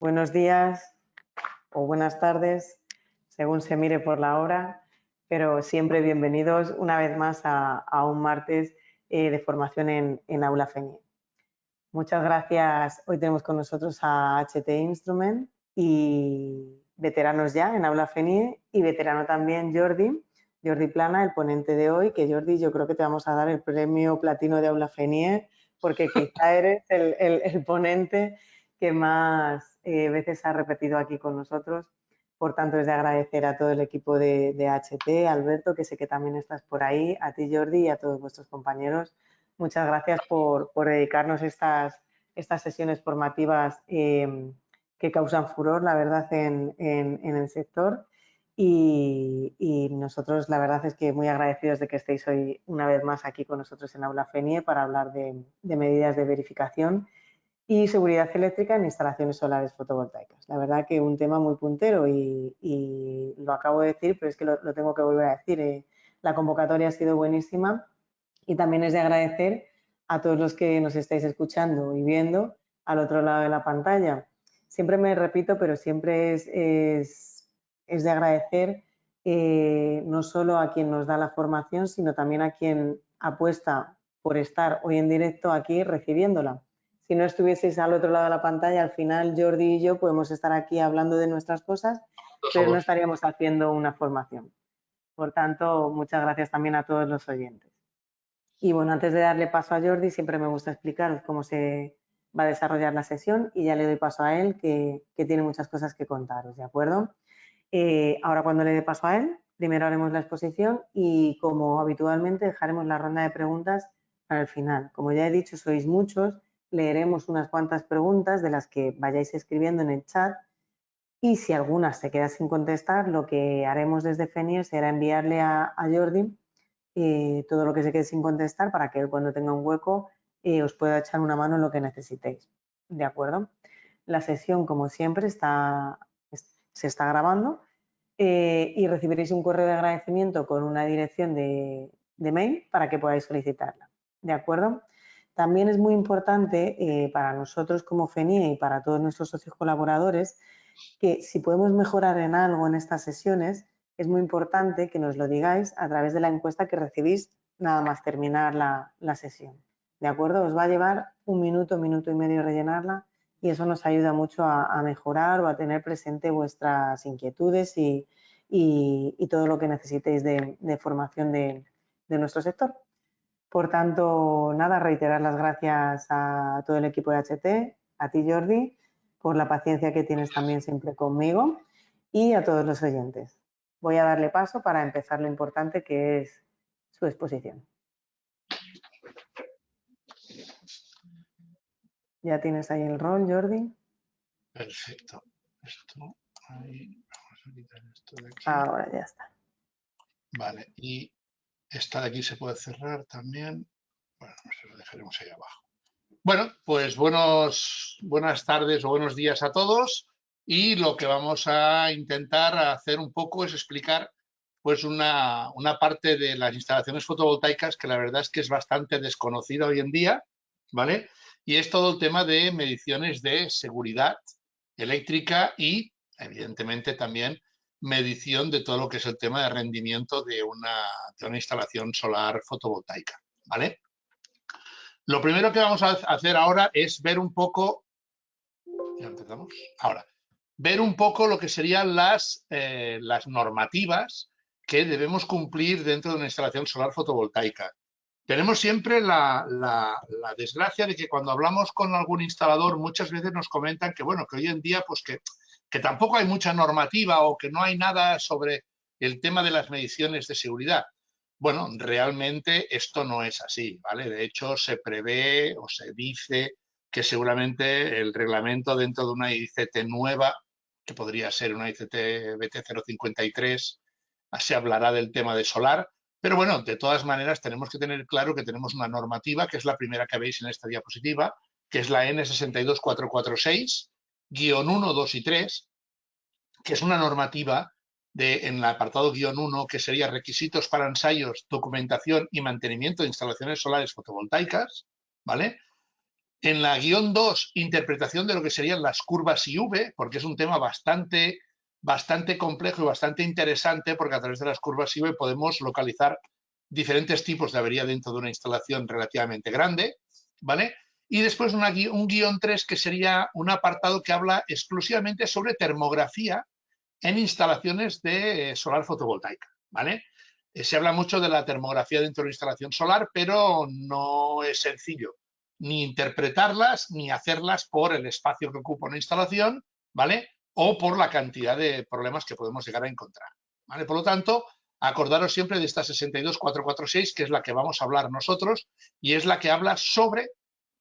Buenos días o buenas tardes, según se mire por la hora, pero siempre bienvenidos una vez más a un martes de formación en Aula FENIE. Muchas gracias. Hoy tenemos con nosotros a HT Instrument y veteranos ya en Aula FENIE y veterano también Jordi Plana, el ponente de hoy, que Jordi, yo creo que te vamos a dar el premio platino de Aula FENIE porque quizá eres el ponente que más veces ha repetido aquí con nosotros. Por tanto, es de agradecer a todo el equipo de HT, Alberto, que sé que también estás por ahí, a ti Jordi y a todos vuestros compañeros. Muchas gracias por dedicarnos estas sesiones formativas que causan furor, la verdad, en el sector. Y nosotros, la verdad, es que muy agradecidos de que estéis hoy una vez más aquí con nosotros en Aula FENIE para hablar de medidas de verificación y seguridad eléctrica en instalaciones solares fotovoltaicas. La verdad que un tema muy puntero y lo acabo de decir, pero es que lo tengo que volver a decir. La convocatoria ha sido buenísima y también es de agradecer a todos los que nos estáis escuchando y viendo al otro lado de la pantalla. Siempre me repito, pero siempre es de agradecer no solo a quien nos da la formación, sino también a quien apuesta por estar hoy en directo aquí recibiéndola. Si no estuvieseis al otro lado de la pantalla, al final Jordi y yo podemos estar aquí hablando de nuestras cosas, pero no estaríamos haciendo una formación. Por tanto, muchas gracias también a todos los oyentes. Y bueno, antes de darle paso a Jordi, siempre me gusta explicaros cómo se va a desarrollar la sesión y ya le doy paso a él, que tiene muchas cosas que contaros, ¿de acuerdo? Ahora cuando le dé paso a él, primero haremos la exposición y como habitualmente dejaremos la ronda de preguntas para el final. Como ya he dicho, sois muchos, leeremos unas cuantas preguntas de las que vayáis escribiendo en el chat y si alguna se queda sin contestar, lo que haremos desde FENIE será enviarle a Jordi todo lo que se quede sin contestar para que él cuando tenga un hueco os pueda echar una mano en lo que necesitéis. ¿De acuerdo? La sesión, como siempre, se está grabando y recibiréis un correo de agradecimiento con una dirección de mail para que podáis solicitarla. ¿De acuerdo? También es muy importante para nosotros como FENIE y para todos nuestros socios colaboradores que si podemos mejorar en algo en estas sesiones, es muy importante que nos lo digáis a través de la encuesta que recibís nada más terminar la sesión. ¿De acuerdo? Os va a llevar un minuto y medio rellenarla y eso nos ayuda mucho a mejorar o a tener presente vuestras inquietudes y todo lo que necesitéis de formación de nuestro sector. Por tanto, nada, reiterar las gracias a todo el equipo de HT, a ti Jordi, por la paciencia que tienes también siempre conmigo y a todos los oyentes. Voy a darle paso para empezar lo importante que es su exposición. ¿Ya tienes ahí el rol, Jordi? Perfecto. Esto, ahí, vamos a quitar esto de aquí. Ahora ya está. Vale, y esta de aquí se puede cerrar también. Bueno, se lo dejaremos ahí abajo. Bueno, pues buenas tardes o buenos días a todos. Y lo que vamos a intentar hacer un poco es explicar pues una parte de las instalaciones fotovoltaicas que la verdad es que es bastante desconocida hoy en día, ¿vale? Y es todo el tema de mediciones de seguridad eléctrica y, evidentemente, también medición de todo lo que es el tema de rendimiento de una instalación solar fotovoltaica, ¿vale? Lo primero que vamos a hacer ahora es ver un poco, ya empezamos, ahora, ver un poco lo que serían las normativas que debemos cumplir dentro de una instalación solar fotovoltaica. Tenemos siempre la desgracia de que cuando hablamos con algún instalador muchas veces nos comentan que, bueno, que hoy en día pues que tampoco hay mucha normativa o que no hay nada sobre el tema de las mediciones de seguridad. Bueno, realmente esto no es así, ¿vale? De hecho, se prevé o se dice que seguramente el reglamento dentro de una ICT nueva, que podría ser una ICT BT053, se hablará del tema de solar, pero bueno, de todas maneras tenemos que tener claro que tenemos una normativa, que es la primera que veis en esta diapositiva, que es la N62446, guión 1, 2 y 3, que es una normativa en el apartado guión 1, que sería requisitos para ensayos, documentación y mantenimiento de instalaciones solares fotovoltaicas, ¿vale? En la guión 2, interpretación de lo que serían las curvas IV, porque es un tema bastante complejo y bastante interesante, porque a través de las curvas IV podemos localizar diferentes tipos de avería dentro de una instalación relativamente grande, ¿vale? Y después un guión 3, que sería un apartado que habla exclusivamente sobre termografía en instalaciones de solar fotovoltaica, ¿vale? Se habla mucho de la termografía dentro de una instalación solar, pero no es sencillo ni interpretarlas ni hacerlas por el espacio que ocupa una instalación, ¿vale? O por la cantidad de problemas que podemos llegar a encontrar, ¿vale? Por lo tanto, acordaros siempre de esta 62446, que es la que vamos a hablar nosotros, y es la que habla sobre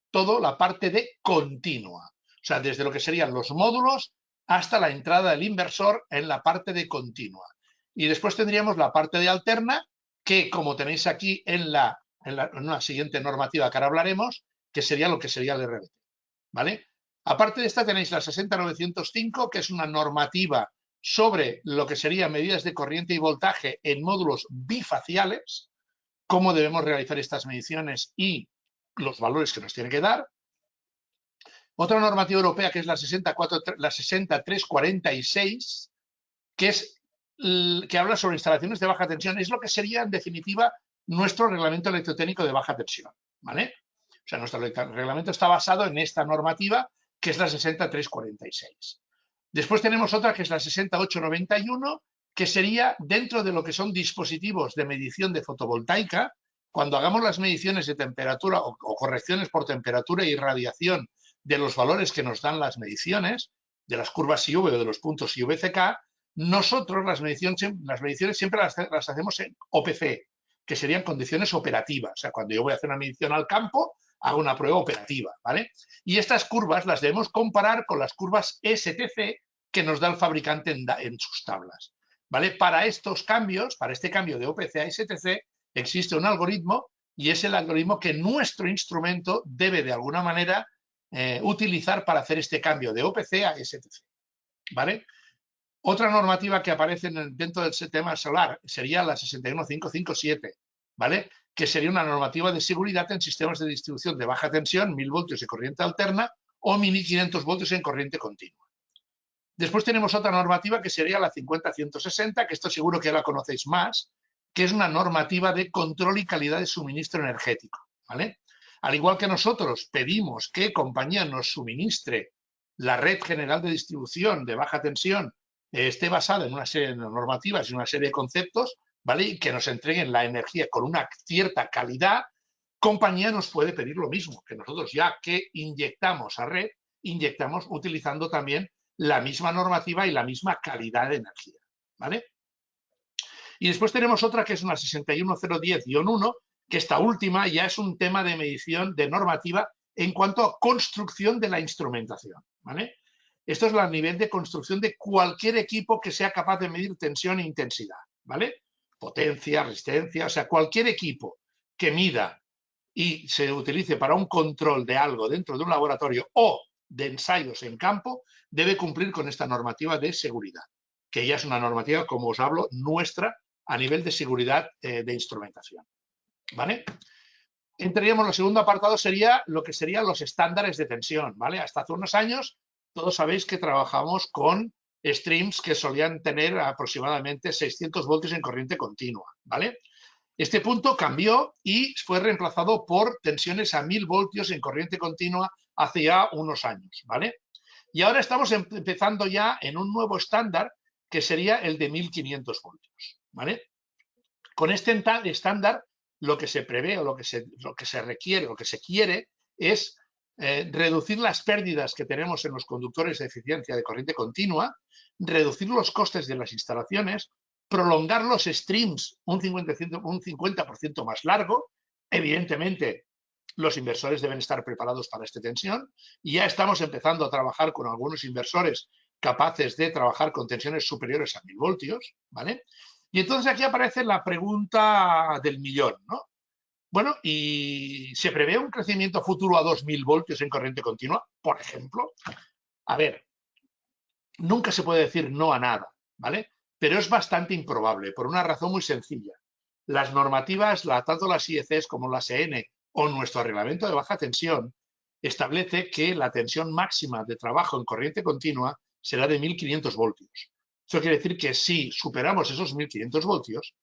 todo la parte de continua. O sea, desde lo que serían los módulos hasta la entrada del inversor en la parte de continua. Y después tendríamos la parte de alterna, que como tenéis aquí en una siguiente normativa que ahora hablaremos, que sería lo que sería el RBT, ¿vale? Aparte de esta tenéis la 60905, que es una normativa sobre lo que serían medidas de corriente y voltaje en módulos bifaciales, cómo debemos realizar estas mediciones y los valores que nos tiene que dar. Otra normativa europea, que es la 60346, que habla sobre instalaciones de baja tensión, es lo que sería, en definitiva, nuestro reglamento electrotécnico de baja tensión, ¿vale? O sea, nuestro reglamento está basado en esta normativa, que es la 60346. Después tenemos otra, que es la 60891, que sería dentro de lo que son dispositivos de medición de fotovoltaica. Cuando hagamos las mediciones de temperatura o correcciones por temperatura y radiación de los valores que nos dan las mediciones, de las curvas IV o de los puntos IVCK, nosotros las mediciones siempre las hacemos en OPC, que serían condiciones operativas. O sea, cuando yo voy a hacer una medición al campo, hago una prueba operativa, ¿vale? Y estas curvas las debemos comparar con las curvas STC que nos da el fabricante en sus tablas, ¿vale? Para estos cambios, para este cambio de OPC a STC, existe un algoritmo, y es el algoritmo que nuestro instrumento debe de alguna manera utilizar para hacer este cambio de OPC a STC, ¿vale? Otra normativa que aparece dentro del sistema solar sería la 61557, ¿vale? Que sería una normativa de seguridad en sistemas de distribución de baja tensión, 1000 voltios de corriente alterna o 1500 voltios en corriente continua. Después tenemos otra normativa que sería la 50160, que esto seguro que ya la conocéis más, que es una normativa de control y calidad de suministro energético, ¿vale? Al igual que nosotros pedimos que compañía nos suministre la red general de distribución de baja tensión, esté basada en una serie de normativas y una serie de conceptos, ¿vale? Y que nos entreguen la energía con una cierta calidad, compañía nos puede pedir lo mismo, que nosotros ya que inyectamos a red, inyectamos utilizando también la misma normativa y la misma calidad de energía, ¿vale? Y después tenemos otra que es una 61010-1, que esta última ya es un tema de medición de normativa en cuanto a construcción de la instrumentación, ¿vale? Esto es a nivel de construcción de cualquier equipo que sea capaz de medir tensión e intensidad, ¿vale? Potencia, resistencia, o sea, cualquier equipo que mida y se utilice para un control de algo dentro de un laboratorio o de ensayos en campo, debe cumplir con esta normativa de seguridad, que ya es una normativa, como os hablo, nuestra a nivel de seguridad de instrumentación, ¿vale? Entraríamos, el segundo apartado sería lo que serían los estándares de tensión, ¿vale? Hasta hace unos años, todos sabéis que trabajamos con streams que solían tener aproximadamente 600 voltios en corriente continua, ¿vale? Este punto cambió y fue reemplazado por tensiones a 1000 voltios en corriente continua hace ya unos años, ¿vale? Y ahora estamos empezando ya en un nuevo estándar que sería el de 1500 voltios, ¿vale? Con este estándar, lo que se prevé o lo que se requiere, lo que se quiere es reducir las pérdidas que tenemos en los conductores de eficiencia de corriente continua, reducir los costes de las instalaciones, prolongar los streams un 50% más largo. Evidentemente, los inversores deben estar preparados para esta tensión y ya estamos empezando a trabajar con algunos inversores capaces de trabajar con tensiones superiores a 1000 voltios, ¿vale? Y entonces aquí aparece la pregunta del millón, ¿no? Bueno, ¿y se prevé un crecimiento futuro a 2000 voltios en corriente continua, por ejemplo? A ver, nunca se puede decir no a nada, ¿vale? Pero es bastante improbable, por una razón muy sencilla. Las normativas, tanto las IECs como las EN o nuestro reglamento de baja tensión, establece que la tensión máxima de trabajo en corriente continua será de 1500 voltios. Eso quiere decir que si superamos esos 1500 voltios,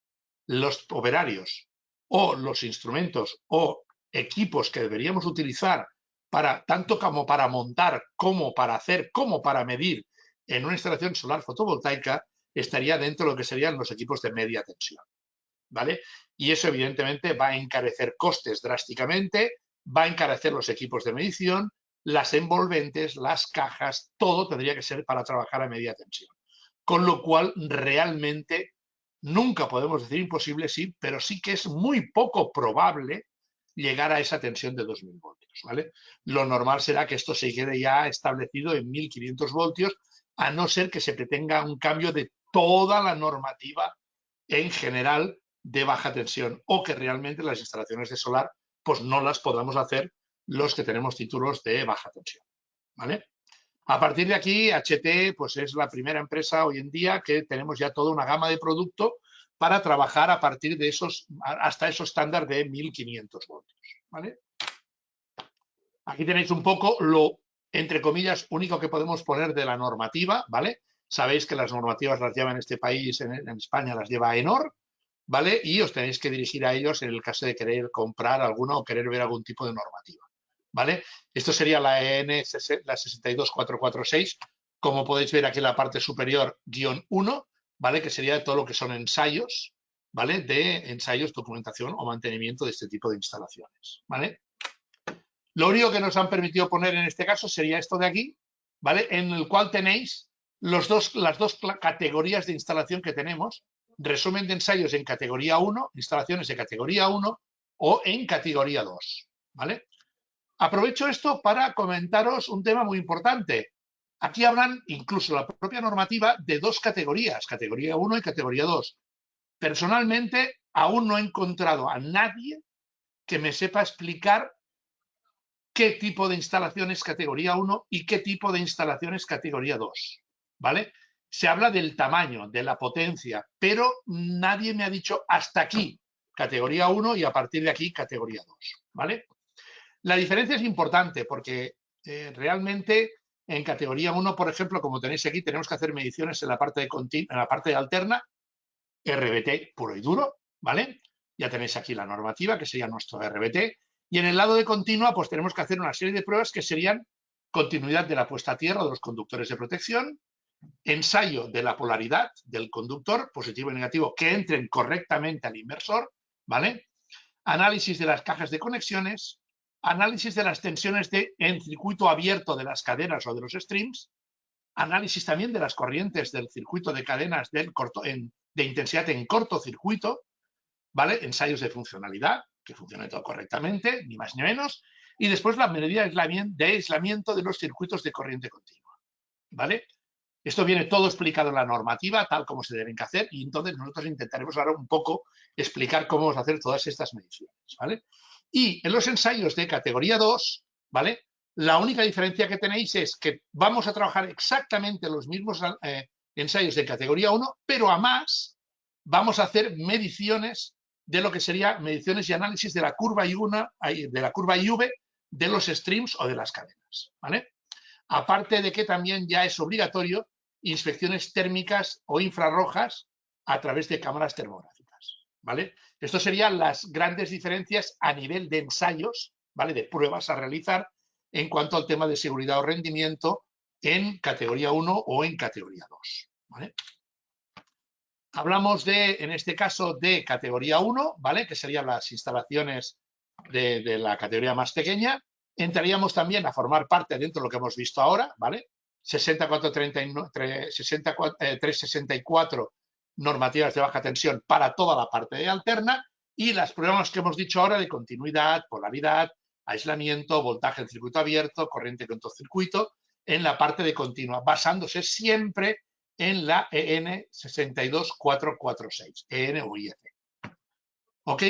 los operarios o los instrumentos o equipos que deberíamos utilizar para tanto como para montar, como para hacer, como para medir en una instalación solar fotovoltaica, estaría dentro de lo que serían los equipos de media tensión, ¿vale? Y eso evidentemente va a encarecer costes drásticamente, va a encarecer los equipos de medición, las envolventes, las cajas, todo tendría que ser para trabajar a media tensión. Con lo cual, realmente, nunca podemos decir imposible, sí, pero sí que es muy poco probable llegar a esa tensión de 2000 voltios, ¿vale? Lo normal será que esto se quede ya establecido en 1500 voltios, a no ser que se pretenda un cambio de toda la normativa en general de baja tensión o que realmente las instalaciones de solar pues no las podamos hacer los que tenemos títulos de baja tensión, ¿vale? A partir de aquí, HT pues es la primera empresa hoy en día que tenemos ya toda una gama de producto para trabajar a partir de esos, hasta esos estándar de 1500 voltios, ¿vale? Aquí tenéis un poco lo, entre comillas, único que podemos poner de la normativa, ¿vale? Sabéis que las normativas las lleva en este país, en España las lleva ENOR, ¿vale? Y os tenéis que dirigir a ellos en el caso de querer comprar alguna o querer ver algún tipo de normativa, ¿vale? Esto sería la EN, la 62446, como podéis ver aquí en la parte superior, _1, ¿vale? Que sería todo lo que son ensayos, ¿vale? De ensayos, documentación o mantenimiento de este tipo de instalaciones, ¿vale? Lo único que nos han permitido poner en este caso sería esto de aquí, ¿vale? En el cual tenéis las dos categorías de instalación que tenemos. Resumen de ensayos en categoría 1, instalaciones de categoría 1 o en categoría 2, ¿vale? Aprovecho esto para comentaros un tema muy importante. Aquí hablan, incluso la propia normativa, de dos categorías, categoría 1 y categoría 2. Personalmente, aún no he encontrado a nadie que me sepa explicar qué tipo de instalación es categoría 1 y qué tipo de instalación es categoría 2, ¿vale? Se habla del tamaño, de la potencia, pero nadie me ha dicho hasta aquí categoría 1 y a partir de aquí categoría 2, ¿vale? La diferencia es importante porque realmente en categoría 1, por ejemplo, como tenéis aquí, tenemos que hacer mediciones en la parte de alterna, RBT puro y duro, ¿vale? Ya tenéis aquí la normativa, que sería nuestro RBT. Y en el lado de continua, pues tenemos que hacer una serie de pruebas que serían continuidad de la puesta a tierra de los conductores de protección, ensayo de la polaridad del conductor, positivo y negativo, que entren correctamente al inversor, ¿vale? Análisis de las cajas de conexiones, análisis de las tensiones en circuito abierto de las cadenas o de los streams, análisis también de las corrientes del circuito de cadenas de intensidad en cortocircuito, ¿vale? Ensayos de funcionalidad, que funcione todo correctamente, ni más ni menos, y después la medida de aislamiento de los circuitos de corriente continua, ¿vale? Esto viene todo explicado en la normativa, tal como se deben hacer, y entonces nosotros intentaremos ahora un poco explicar cómo vamos a hacer todas estas mediciones, ¿vale? Y en los ensayos de categoría 2, ¿vale? La única diferencia que tenéis es que vamos a trabajar exactamente los mismos ensayos de categoría 1, pero a más vamos a hacer mediciones de lo que sería mediciones y análisis de la curva IV de los streams o de las cadenas, ¿vale? Aparte de que también ya es obligatorio inspecciones térmicas o infrarrojas a través de cámaras termográficas, ¿vale? Estas serían las grandes diferencias a nivel de ensayos, ¿vale? De pruebas a realizar en cuanto al tema de seguridad o rendimiento en categoría 1 o en categoría 2, ¿vale? Hablamos en este caso, de categoría 1, ¿vale? Que serían las instalaciones de la categoría más pequeña. Entraríamos también a formar parte dentro de lo que hemos visto ahora, ¿vale? 364 normativas de baja tensión para toda la parte de alterna y las pruebas que hemos dicho ahora de continuidad, polaridad, aislamiento, voltaje en circuito abierto, corriente en cortocircuito, en la parte de continua, basándose siempre en la EN 62446, EN o IF. ¿Ok?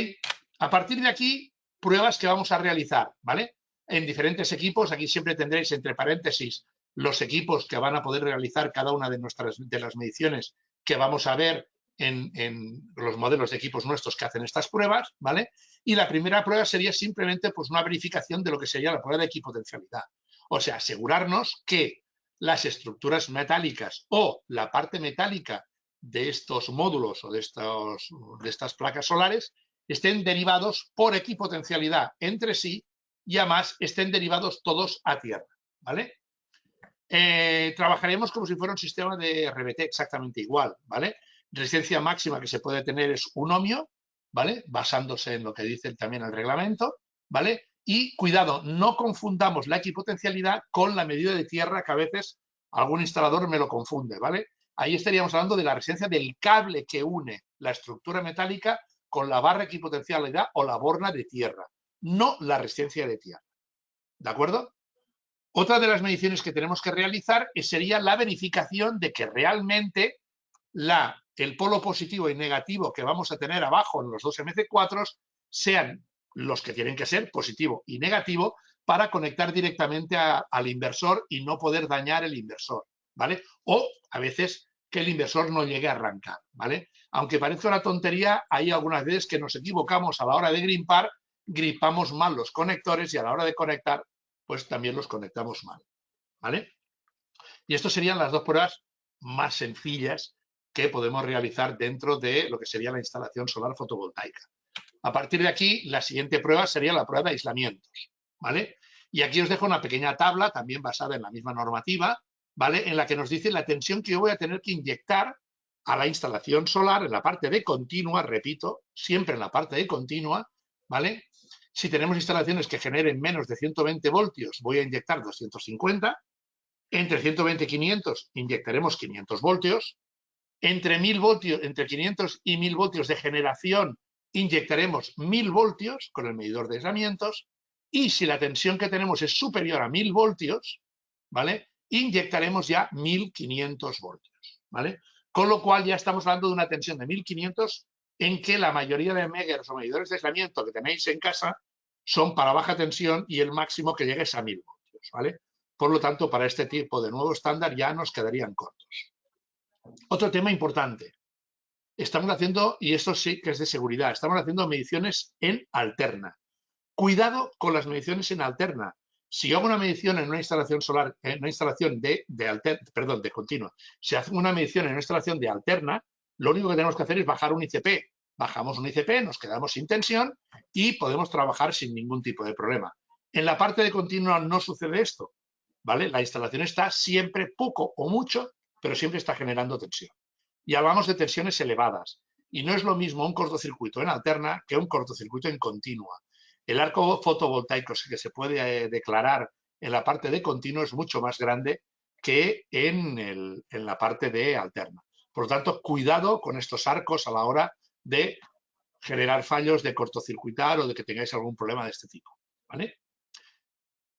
A partir de aquí, pruebas que vamos a realizar, ¿vale? En diferentes equipos, aquí siempre tendréis entre paréntesis los equipos que van a poder realizar cada una de las mediciones que vamos a ver en los modelos de equipos nuestros que hacen estas pruebas, ¿vale? Y la primera prueba sería simplemente pues, una verificación de lo que sería la prueba de equipotencialidad. O sea, asegurarnos que las estructuras metálicas o la parte metálica de estos módulos o de estas placas solares estén derivados por equipotencialidad entre sí y además estén derivados todos a tierra, ¿vale? Trabajaremos como si fuera un sistema de RBT exactamente igual, ¿vale? Resistencia máxima que se puede tener es 1 ohmio, ¿vale? Basándose en lo que dice también el reglamento, ¿vale? Y cuidado, no confundamos la equipotencialidad con la medida de tierra que a veces algún instalador me lo confunde, ¿vale? Ahí estaríamos hablando de la resistencia del cable que une la estructura metálica con la barra de equipotencialidad o la borna de tierra, no la resistencia de tierra, ¿de acuerdo? Otra de las mediciones que tenemos que realizar sería la verificación de que realmente el polo positivo y negativo que vamos a tener abajo en los dos MC4 sean los que tienen que ser, positivo y negativo, para conectar directamente al inversor y no poder dañar el inversor, ¿vale? O a veces que el inversor no llegue a arrancar, ¿vale? Aunque parezca una tontería, hay algunas veces que nos equivocamos a la hora de gripar, gripamos mal los conectores y a la hora de conectar, pues también los conectamos mal, ¿vale? Y estas serían las dos pruebas más sencillas que podemos realizar dentro de lo que sería la instalación solar fotovoltaica. A partir de aquí, la siguiente prueba sería la prueba de aislamientos, ¿vale? Y aquí os dejo una pequeña tabla, también basada en la misma normativa, ¿vale? En la que nos dice la tensión que yo voy a tener que inyectar a la instalación solar en la parte de continua, repito, siempre en la parte de continua, ¿vale? Si tenemos instalaciones que generen menos de 120 voltios, voy a inyectar 250. Entre 120 y 500 inyectaremos 500 voltios. Entre 500 y 1000 voltios de generación inyectaremos 1000 voltios con el medidor de aislamientos. Y si la tensión que tenemos es superior a 1000 voltios, ¿vale? Inyectaremos ya 1500 voltios, ¿vale? Con lo cual ya estamos hablando de una tensión de 1500 en que la mayoría de megahertz o medidores de aislamiento que tenéis en casa son para baja tensión y el máximo que llegue es a 1000 voltios, ¿vale? Por lo tanto, para este tipo de nuevo estándar ya nos quedarían cortos. Otro tema importante. Estamos haciendo, y esto sí que es de seguridad, estamos haciendo mediciones en alterna. Cuidado con las mediciones en alterna. Si yo hago una medición en una instalación solar, en una instalación de continua, si hago una medición en una instalación de alterna, lo único que tenemos que hacer es bajar un ICP. Bajamos un ICP, nos quedamos sin tensión y podemos trabajar sin ningún tipo de problema. En la parte de continua no sucede esto, ¿vale? La instalación está siempre poco o mucho, pero siempre está generando tensión. Y hablamos de tensiones elevadas. Y no es lo mismo un cortocircuito en alterna que un cortocircuito en continua. El arco fotovoltaico que se puede declarar en la parte de continuo es mucho más grande que en la parte de alterna. Por lo tanto, cuidado con estos arcos a la hora de generar fallos, de cortocircuitar o de que tengáis algún problema de este tipo, ¿vale?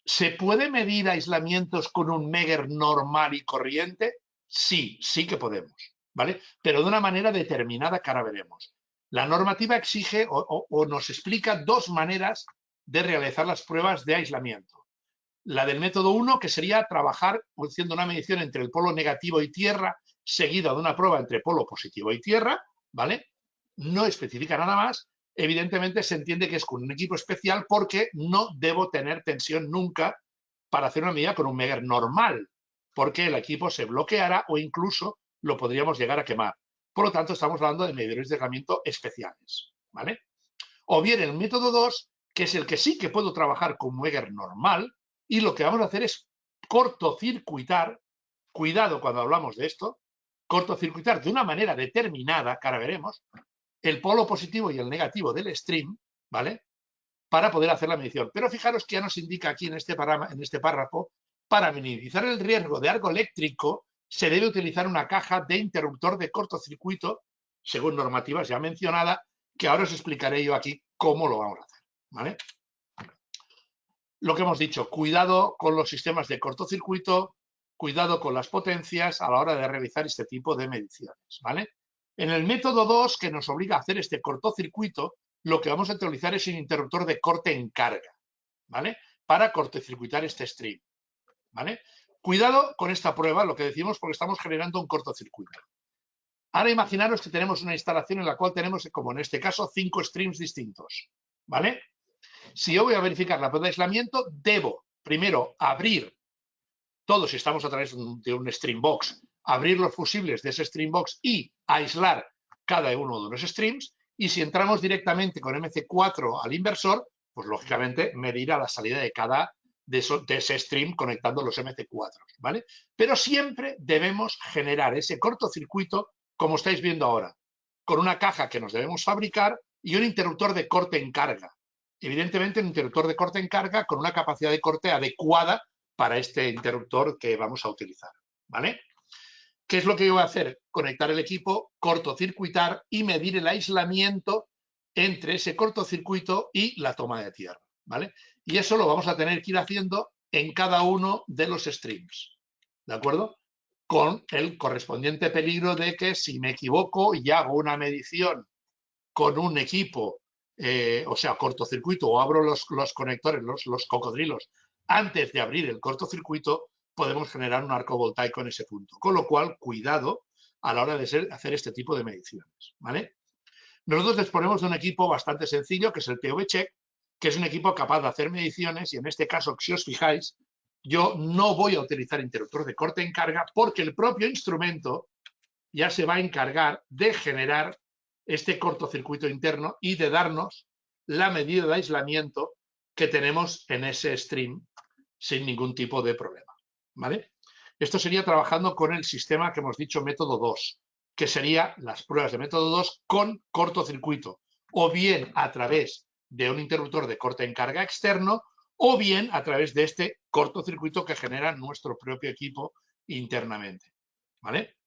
¿Se puede medir aislamientos con un Megger normal y corriente? Sí, sí que podemos, ¿vale? Pero de una manera determinada que ahora veremos. La normativa exige o nos explica dos maneras de realizar las pruebas de aislamiento. La del método 1, que sería trabajar haciendo una medición entre el polo negativo y tierra, seguida de una prueba entre polo positivo y tierra, ¿vale? No especifica nada más. Evidentemente se entiende que es con un equipo especial porque no debo tener tensión nunca para hacer una medida con un Megger normal, porque el equipo se bloqueará o incluso lo podríamos llegar a quemar. Por lo tanto, estamos hablando de medidores de aislamiento especiales, ¿vale? O bien el método 2, que es el que sí que puedo trabajar con Megger normal, y lo que vamos a hacer es cortocircuitar, cuidado cuando hablamos de esto, cortocircuitar de una manera determinada, que ahora veremos, el polo positivo y el negativo del stream, ¿vale? Para poder hacer la medición. Pero fijaros que ya nos indica aquí en este párrafo, para minimizar el riesgo de arco eléctrico, se debe utilizar una caja de interruptor de cortocircuito, según normativas ya mencionada, que ahora os explicaré yo aquí cómo lo vamos a hacer, ¿vale? Lo que hemos dicho, cuidado con los sistemas de cortocircuito, cuidado con las potencias a la hora de realizar este tipo de mediciones, ¿vale? En el método 2, que nos obliga a hacer este cortocircuito, lo que vamos a utilizar es un interruptor de corte en carga, ¿vale? Para cortocircuitar este stream, ¿vale? Cuidado con esta prueba, lo que decimos, porque estamos generando un cortocircuito. Ahora imaginaros que tenemos una instalación en la cual tenemos, como en este caso, 5 streams distintos, ¿vale? Si yo voy a verificar la prueba de aislamiento, debo primero abrir todo, si estamos a través de un Streambox, abrir los fusibles de ese Streambox y aislar cada uno de los streams. Y si entramos directamente con MC4 al inversor, pues lógicamente medirá la salida de cada de ese stream conectando los MC4, ¿vale? Pero siempre debemos generar ese cortocircuito, como estáis viendo ahora, con una caja que nos debemos fabricar y un interruptor de corte en carga. Evidentemente, un interruptor de corte en carga con una capacidad de corte adecuada para este interruptor que vamos a utilizar, ¿vale? ¿Qué es lo que yo voy a hacer? Conectar el equipo, cortocircuitar y medir el aislamiento entre ese cortocircuito y la toma de tierra, ¿vale? Y eso lo vamos a tener que ir haciendo en cada uno de los streams, ¿de acuerdo? Con el correspondiente peligro de que si me equivoco y hago una medición con un equipo, o sea, cortocircuito, o abro los conectores, los cocodrilos, antes de abrir el cortocircuito, podemos generar un arco voltaico en ese punto. Con lo cual, cuidado a la hora de hacer este tipo de mediciones, ¿vale? Nosotros disponemos de un equipo bastante sencillo, que es el PV-Check, que es un equipo capaz de hacer mediciones y en este caso, si os fijáis, yo no voy a utilizar interruptor de corte en carga porque el propio instrumento ya se va a encargar de generar este cortocircuito interno y de darnos la medida de aislamiento que tenemos en ese stream sin ningún tipo de problema, ¿vale? Esto sería trabajando con el sistema que hemos dicho método 2, que sería las pruebas de método 2 con cortocircuito, o bien a través de un interruptor de corte en carga externo, o bien a través de este cortocircuito que genera nuestro propio equipo internamente, ¿vale?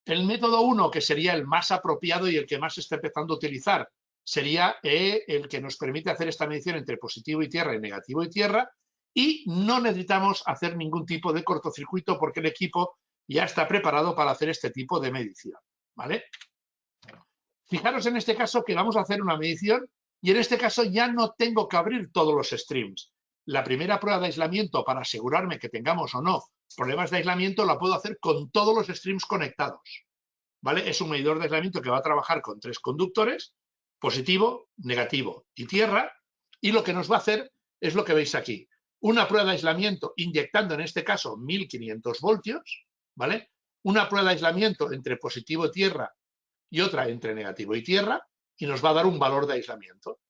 El método 1, que sería el más apropiado y el que más se está empezando a utilizar, sería el que nos permite hacer esta medición entre positivo y tierra y negativo y tierra, y no necesitamos hacer ningún tipo de cortocircuito porque el equipo ya está preparado para hacer este tipo de medición, ¿vale? Fijaros en este caso que vamos a hacer una medición y en este caso ya no tengo que abrir todos los streams. La primera prueba de aislamiento para asegurarme que tengamos o no problemas de aislamiento la puedo hacer con todos los streams conectados, ¿vale? Es un medidor de aislamiento que va a trabajar con 3 conductores, positivo, negativo y tierra, y lo que nos va a hacer es lo que veis aquí. Una prueba de aislamiento inyectando en este caso 1500 voltios, ¿vale? Una prueba de aislamiento entre positivo y tierra y otra entre negativo y tierra, y nos va a dar un valor de aislamiento.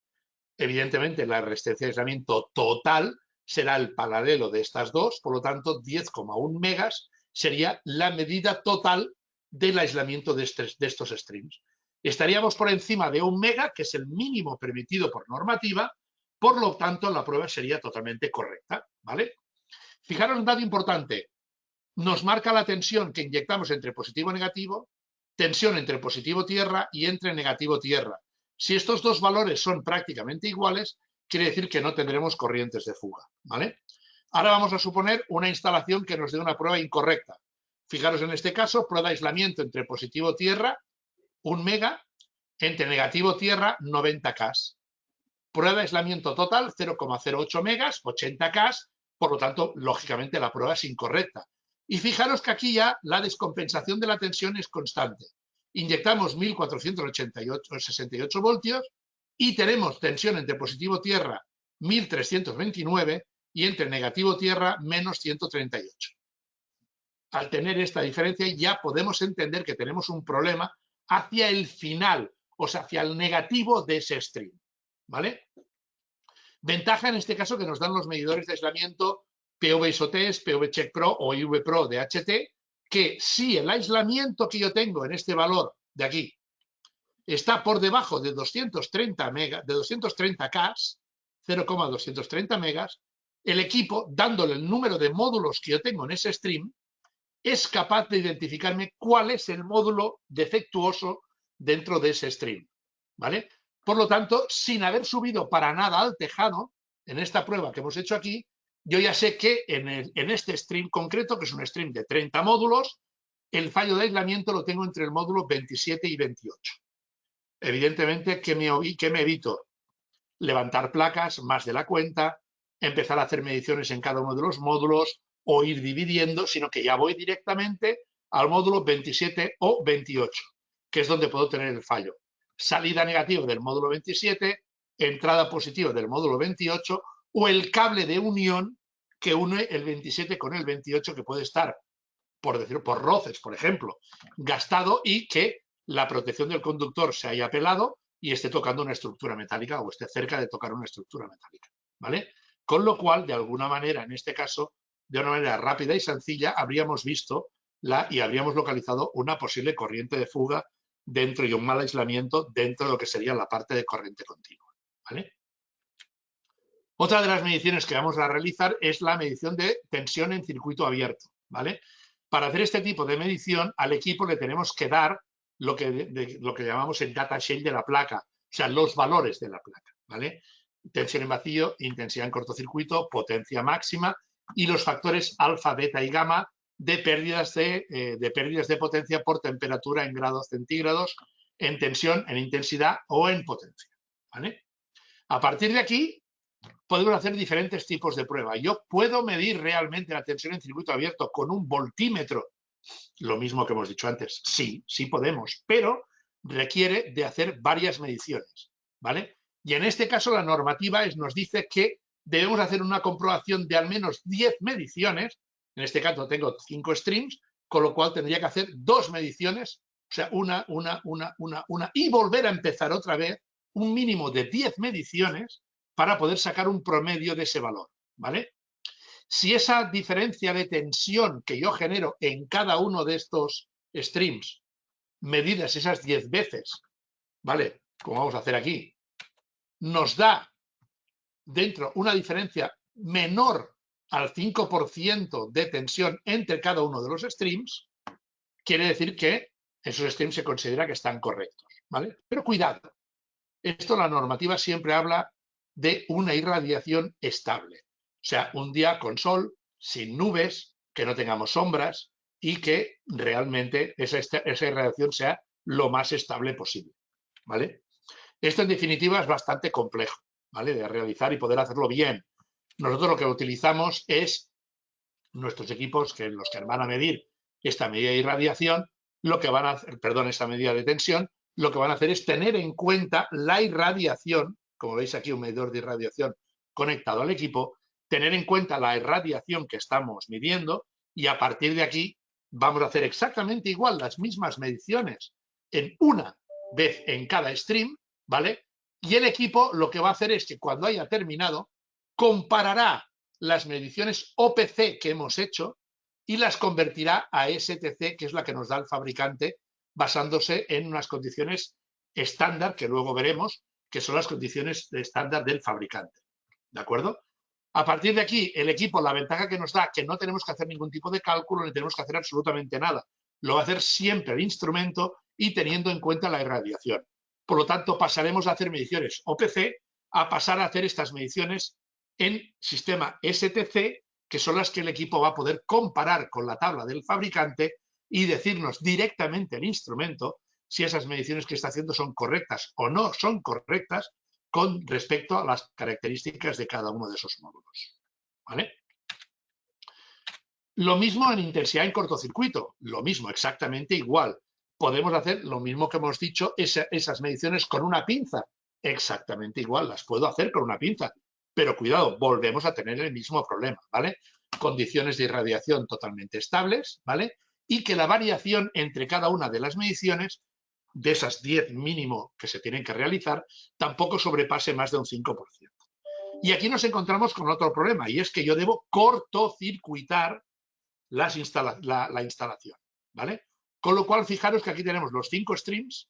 Evidentemente, la resistencia de aislamiento total será el paralelo de estas dos, por lo tanto, 10,1 megas sería la medida total del aislamiento de estos streams. Estaríamos por encima de 1 mega, que es el mínimo permitido por normativa, por lo tanto, la prueba sería totalmente correcta, ¿vale? Fijaros un dato importante. Nos marca la tensión que inyectamos entre positivo y negativo, tensión entre positivo-tierra y entre negativo-tierra. Si estos dos valores son prácticamente iguales, quiere decir que no tendremos corrientes de fuga, ¿vale? Ahora vamos a suponer una instalación que nos dé una prueba incorrecta. Fijaros en este caso, prueba de aislamiento entre positivo-tierra, 1 mega, entre negativo-tierra, 90K. Prueba de aislamiento total, 0,08 megas, 80K, por lo tanto, lógicamente la prueba es incorrecta. Y fijaros que aquí ya la descompensación de la tensión es constante. Inyectamos 1468 voltios y tenemos tensión entre positivo-tierra 1329 y entre negativo-tierra menos 138. Al tener esta diferencia ya podemos entender que tenemos un problema hacia el final, o sea, hacia el negativo de ese stream, ¿vale? Ventaja en este caso que nos dan los medidores de aislamiento PV-ISOTEST, PV-Check Pro o IV Pro de HT, que si el aislamiento que yo tengo en este valor de aquí está por debajo de 230 megas, de 230K, 0,230 megas, el equipo, dándole el número de módulos que yo tengo en ese stream, es capaz de identificarme cuál es el módulo defectuoso dentro de ese stream, ¿vale? Por lo tanto, sin haber subido para nada al tejado, en esta prueba que hemos hecho aquí, yo ya sé que en este stream concreto, que es un stream de 30 módulos, el fallo de aislamiento lo tengo entre el módulo 27 y 28. Evidentemente, ¿qué me evito? Levantar placas más de la cuenta, empezar a hacer mediciones en cada uno de los módulos o ir dividiendo, sino que ya voy directamente al módulo 27 o 28, que es donde puedo tener el fallo. Salida negativa del módulo 27, entrada positiva del módulo 28 o el cable de unión que une el 27 con el 28, que puede estar, por decirlo, por roces, por ejemplo, gastado y que la protección del conductor se haya pelado y esté tocando una estructura metálica o esté cerca de tocar una estructura metálica, ¿vale? Con lo cual, de alguna manera, en este caso, de una manera rápida y sencilla, habríamos visto y habríamos localizado una posible corriente de fuga dentro y un mal aislamiento dentro de lo que sería la parte de corriente continua, ¿vale? Otra de las mediciones que vamos a realizar es la medición de tensión en circuito abierto, ¿vale? Para hacer este tipo de medición, al equipo le tenemos que dar lo que llamamos el datasheet de la placa, o sea, los valores de la placa, ¿vale? Tensión en vacío, intensidad en cortocircuito, potencia máxima y los factores alfa, beta y gamma de pérdidas de potencia por temperatura en grados centígrados, en tensión, en intensidad o en potencia, ¿vale? A partir de aquí, podemos hacer diferentes tipos de prueba. Yo puedo medir realmente la tensión en circuito abierto con un voltímetro, lo mismo que hemos dicho antes. Sí, sí podemos, pero requiere de hacer varias mediciones, ¿vale? Y en este caso la normativa nos dice que debemos hacer una comprobación de al menos 10 mediciones. En este caso tengo 5 streams, con lo cual tendría que hacer 2 mediciones, o sea, una, y volver a empezar otra vez un mínimo de 10 mediciones para poder sacar un promedio de ese valor, ¿vale? Si esa diferencia de tensión que yo genero en cada uno de estos streams, medidas esas 10 veces, ¿vale? Como vamos a hacer aquí, nos da dentro una diferencia menor al 5% de tensión entre cada uno de los streams, quiere decir que esos streams se considera que están correctos, ¿vale? Pero cuidado, esto la normativa siempre habla de una irradiación estable. O sea, un día con sol, sin nubes, que no tengamos sombras y que realmente esa irradiación sea lo más estable posible, ¿vale? Esto, en definitiva, es bastante complejo, ¿vale? De realizar y poder hacerlo bien. Nosotros lo que utilizamos es nuestros equipos, los que van a medir esta medida de irradiación, lo que van a hacer, perdón, esta medida de tensión, lo que van a hacer es tener en cuenta la irradiación, como veis aquí un medidor de irradiación conectado al equipo, tener en cuenta la irradiación que estamos midiendo y a partir de aquí vamos a hacer exactamente igual las mismas mediciones en una vez en cada stream, ¿vale? Y el equipo lo que va a hacer es que cuando haya terminado comparará las mediciones OPC que hemos hecho y las convertirá a STC, que es la que nos da el fabricante, basándose en unas condiciones estándar, que luego veremos, que son las condiciones estándar del fabricante. ¿De acuerdo? A partir de aquí, el equipo, la ventaja que nos da, que no tenemos que hacer ningún tipo de cálculo, ni tenemos que hacer absolutamente nada. Lo va a hacer siempre el instrumento y teniendo en cuenta la irradiación. Por lo tanto, pasaremos a hacer mediciones OPC a pasar a hacer estas mediciones en sistema STC, que son las que el equipo va a poder comparar con la tabla del fabricante y decirnos directamente el instrumento si esas mediciones que está haciendo son correctas o no son correctas con respecto a las características de cada uno de esos módulos, ¿vale? Lo mismo en intensidad en cortocircuito, lo mismo, exactamente igual. Podemos hacer lo mismo que hemos dicho, esas mediciones con una pinza, exactamente igual, las puedo hacer con una pinza. Pero cuidado, volvemos a tener el mismo problema, ¿vale? Condiciones de irradiación totalmente estables, ¿vale? Y que la variación entre cada una de las mediciones, de esas 10 mínimo que se tienen que realizar, tampoco sobrepase más de un 5%. Y aquí nos encontramos con otro problema, y es que yo debo cortocircuitar la instalación, ¿vale? Con lo cual, fijaros que aquí tenemos los 5 streams.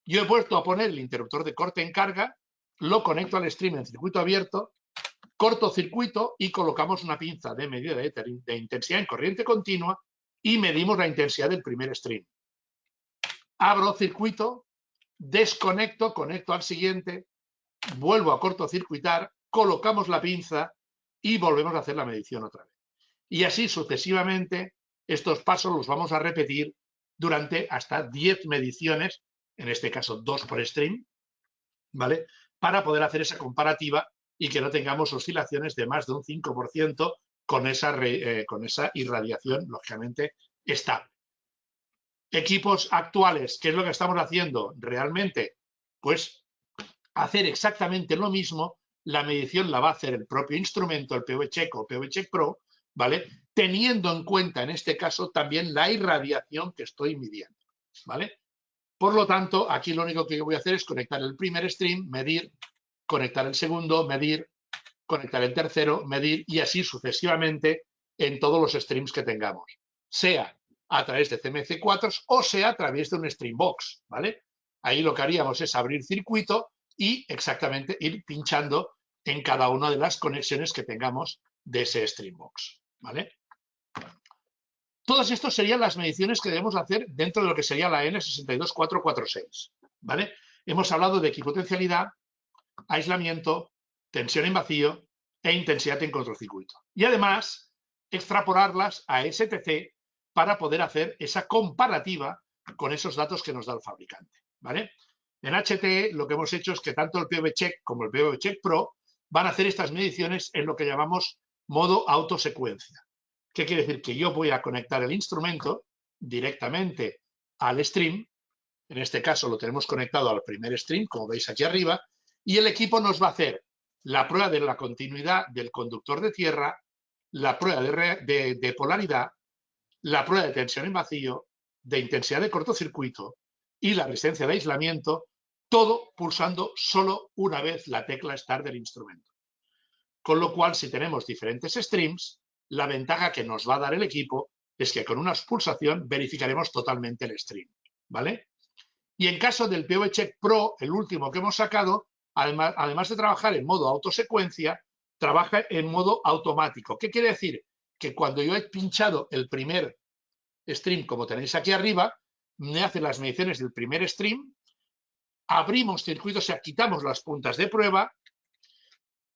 Yo he puesto a poner el interruptor de corte en carga, lo conecto al stream en circuito abierto, cortocircuito y colocamos una pinza de medida de intensidad en corriente continua y medimos la intensidad del primer stream. Abro circuito, desconecto, conecto al siguiente, vuelvo a cortocircuitar, colocamos la pinza y volvemos a hacer la medición otra vez. Y así sucesivamente, estos pasos los vamos a repetir durante hasta 10 mediciones, en este caso 2 por stream, ¿vale? Para poder hacer esa comparativa y que no tengamos oscilaciones de más de un 5% con esa irradiación, lógicamente, estable. Equipos actuales, ¿qué es lo que estamos haciendo realmente? Pues hacer exactamente lo mismo, la medición la va a hacer el propio instrumento, el PV-Check o PV-Check Pro, ¿vale? Teniendo en cuenta en este caso también la irradiación que estoy midiendo, ¿vale? Por lo tanto, aquí lo único que yo voy a hacer es conectar el primer stream, medir, conectar el segundo, medir, conectar el tercero, medir y así sucesivamente en todos los streams que tengamos, sea a través de CMC4 o sea a través de un Streambox, ¿vale? Ahí lo que haríamos es abrir circuito y exactamente ir pinchando en cada una de las conexiones que tengamos de ese Streambox, ¿vale? Todas estas serían las mediciones que debemos hacer dentro de lo que sería la N62446, ¿vale? Hemos hablado de equipotencialidad, aislamiento, tensión en vacío e intensidad en cortocircuito. Y además, extrapolarlas a STC para poder hacer esa comparativa con esos datos que nos da el fabricante, ¿vale? En HTE lo que hemos hecho es que tanto el PV-Check como el PV-Check Pro van a hacer estas mediciones en lo que llamamos modo autosecuencia. ¿Qué quiere decir? Que yo voy a conectar el instrumento directamente al stream. En este caso lo tenemos conectado al primer stream, como veis aquí arriba, y el equipo nos va a hacer la prueba de la continuidad del conductor de tierra, la prueba de polaridad, la prueba de tensión en vacío, de intensidad de cortocircuito y la resistencia de aislamiento, todo pulsando solo una vez la tecla Start del instrumento. Con lo cual, si tenemos diferentes streams, la ventaja que nos va a dar el equipo es que con una pulsación verificaremos totalmente el stream, ¿vale? Y en caso del PV-Check Pro, el último que hemos sacado, además de trabajar en modo autosecuencia, trabaja en modo automático. ¿Qué quiere decir? Que cuando yo he pinchado el primer stream, como tenéis aquí arriba, me hace las mediciones del primer stream, abrimos circuitos, o sea, quitamos las puntas de prueba,